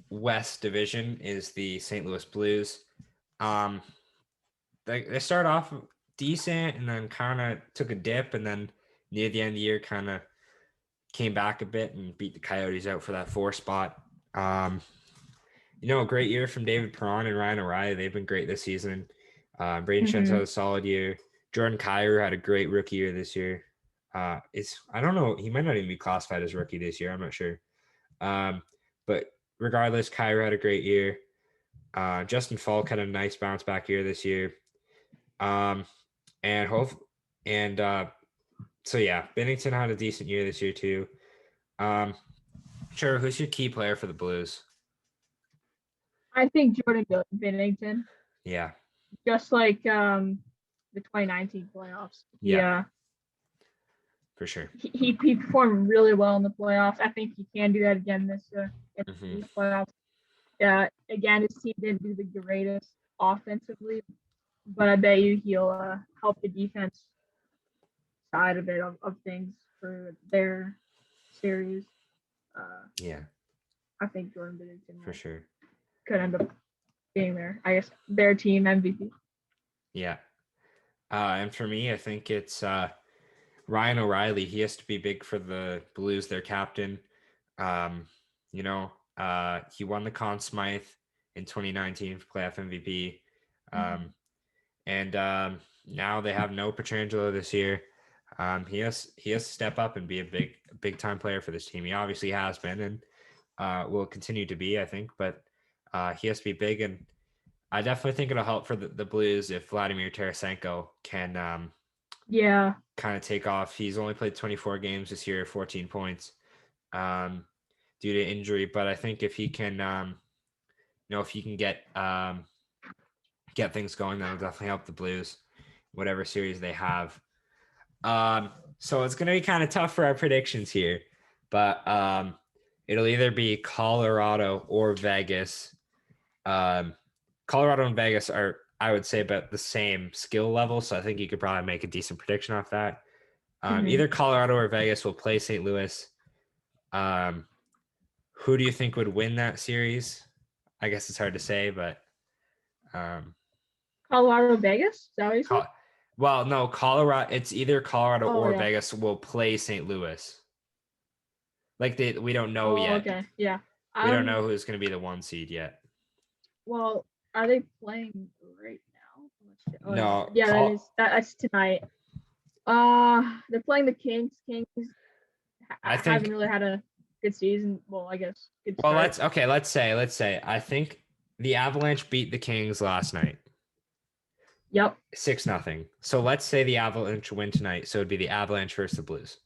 West Division is the St. Louis Blues. They start off decent and then kind of took a dip, and then near the end of the year kind of came back a bit and beat the Coyotes out for that 4 spot. A great year from David Perron and Ryan O'Reilly. They've been great this season. Braden Schenz had a solid year. Jordan Kyrou had a great rookie year this year. I don't know. He might not even be classified as rookie this year. I'm not sure. But regardless, Kyrou had a great year. Justin Falk had a nice bounce back year this year. So yeah, Binnington had a decent year this year too. Sure, who's your key player for the Blues? I think Jordan Binnington. Yeah. Just like the 2019 playoffs. Yeah. For sure. He performed really well in the playoffs. I think he can do that again this year in the playoffs. Again, his team didn't do the greatest offensively, but I bet you he'll help the defense side of it of things for their series. I think Jordan Binnington for sure could end up being I guess their team MVP. Yeah. And for me, I think it's Ryan O'Reilly. He has to be big for the Blues, their captain. He won the Conn Smythe in 2019 for playoff MVP. Now they have no Pietrangelo this year. He has to step up and be a big time player for this team. He obviously has been and will continue to be, I think, but he has to be big, and I definitely think it'll help for the Blues if Vladimir Tarasenko can kind of take off. He's only played 24 games this year, 14 points due to injury, but I think if he can if he can get things going, that'll definitely help the Blues, whatever series they have. So it's going to be kind of tough for our predictions here, but it'll either be Colorado or Vegas. Colorado and Vegas are, I would say, about the same skill level, so I think you could probably make a decent prediction off that. Either Colorado or Vegas will play St. Louis. Who do you think would win that series? I guess it's hard to say, but Colorado, Vegas? Is that what you said? Well, no, Colorado. It's either Colorado or Vegas will play St. Louis. Like we don't know yet. Okay, yeah. We don't know who's going to be the 1 seed yet. Well, are they playing right now? No. Yeah, that's tonight. They're playing the Kings. Kings haven't really had a good season. Well, I guess. Well, let's say. I think the Avalanche beat the Kings last night. Yep. 6-0. So let's say the Avalanche win tonight. So it'd be the Avalanche versus the Blues.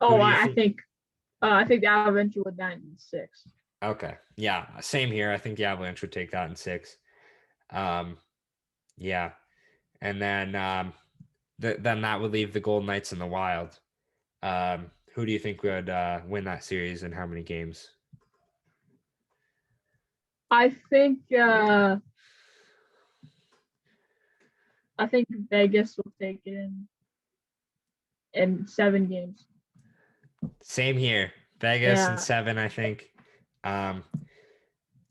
I think the Avalanche would win in 6. Okay. Yeah. Same here. I think the Avalanche would take that in 6. Yeah. And then then that would leave the Golden Knights in the Wild. Who do you think would win that series and how many games? I think Vegas will take it in 7 games. Same here. Vegas in 7, I think.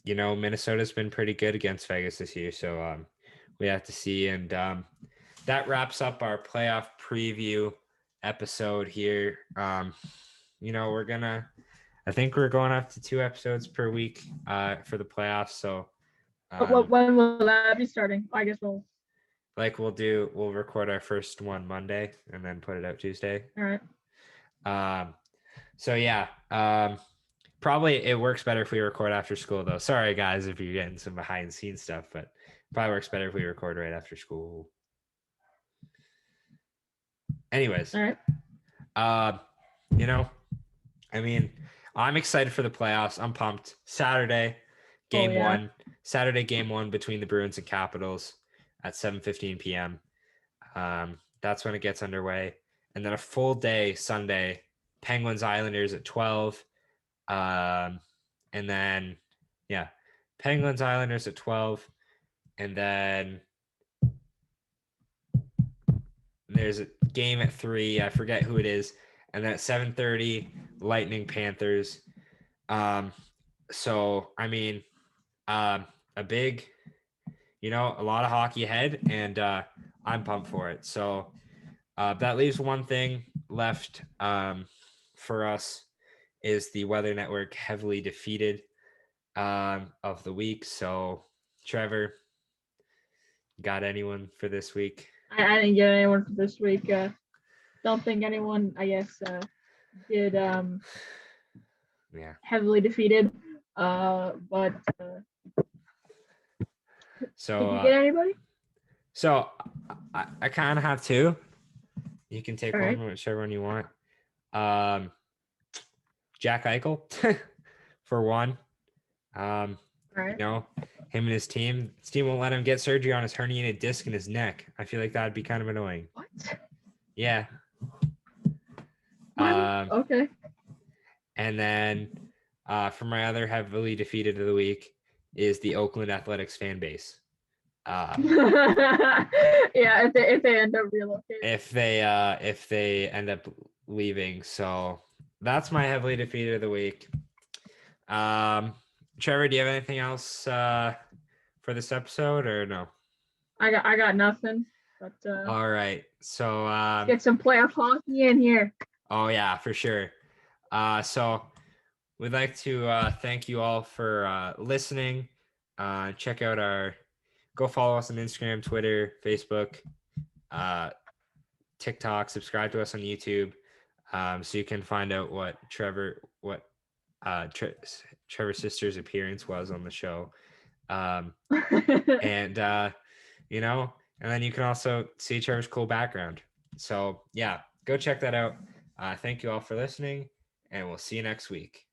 Minnesota's been pretty good against Vegas this year, so we have to see. And that wraps up our playoff preview episode here. I think we're going up to 2 episodes per week for the playoffs. So when will that be starting? I guess we'll record our first one Monday and then put it out Tuesday. All right. So yeah, probably it works better if we record after school though. Sorry guys, if you're getting some behind the scenes stuff, but probably works better if we record right after school. Anyways, all right. I'm excited for the playoffs. I'm pumped. Saturday, game one between the Bruins and Capitals at 7:15 p.m. That's when it gets underway. And then a full day Sunday, Penguins Islanders at 12. And then, Penguins Islanders at 12. And then there's a game at 3. I forget who it is. And then at 7:30, Lightning Panthers. So, I mean, a big, a lot of hockey ahead, and I'm pumped for it. So that leaves one thing left for us is the Weather Network heavily defeated of the week. So, Trevor, got anyone for this week? I didn't get anyone for this week. Don't think anyone, I guess, did heavily defeated. But so did you get anybody? So I kind of have two. You can take All one, right. whichever one you want. Jack Eichel for one. All right. Him and his team won't let him get surgery on his herniated disc in his neck. I feel like that'd be kind of annoying. What? Yeah. Okay. And then for my other heavily defeated of the week is the Oakland Athletics fan base. If they end up relocating. If they end up leaving. So that's my heavily defeated of the week. Trevor, do you have anything else for this episode or no? I got nothing. But all right. So get some playoff hockey in here. Oh yeah, for sure. So we'd like to thank you all for listening. Check out go follow us on Instagram, Twitter, Facebook, TikTok. Subscribe to us on YouTube, so you can find out what Trevor's sister's appearance was on the show, and and then you can also see Trevor's cool background. So yeah, go check that out. Thank you all for listening, and we'll see you next week.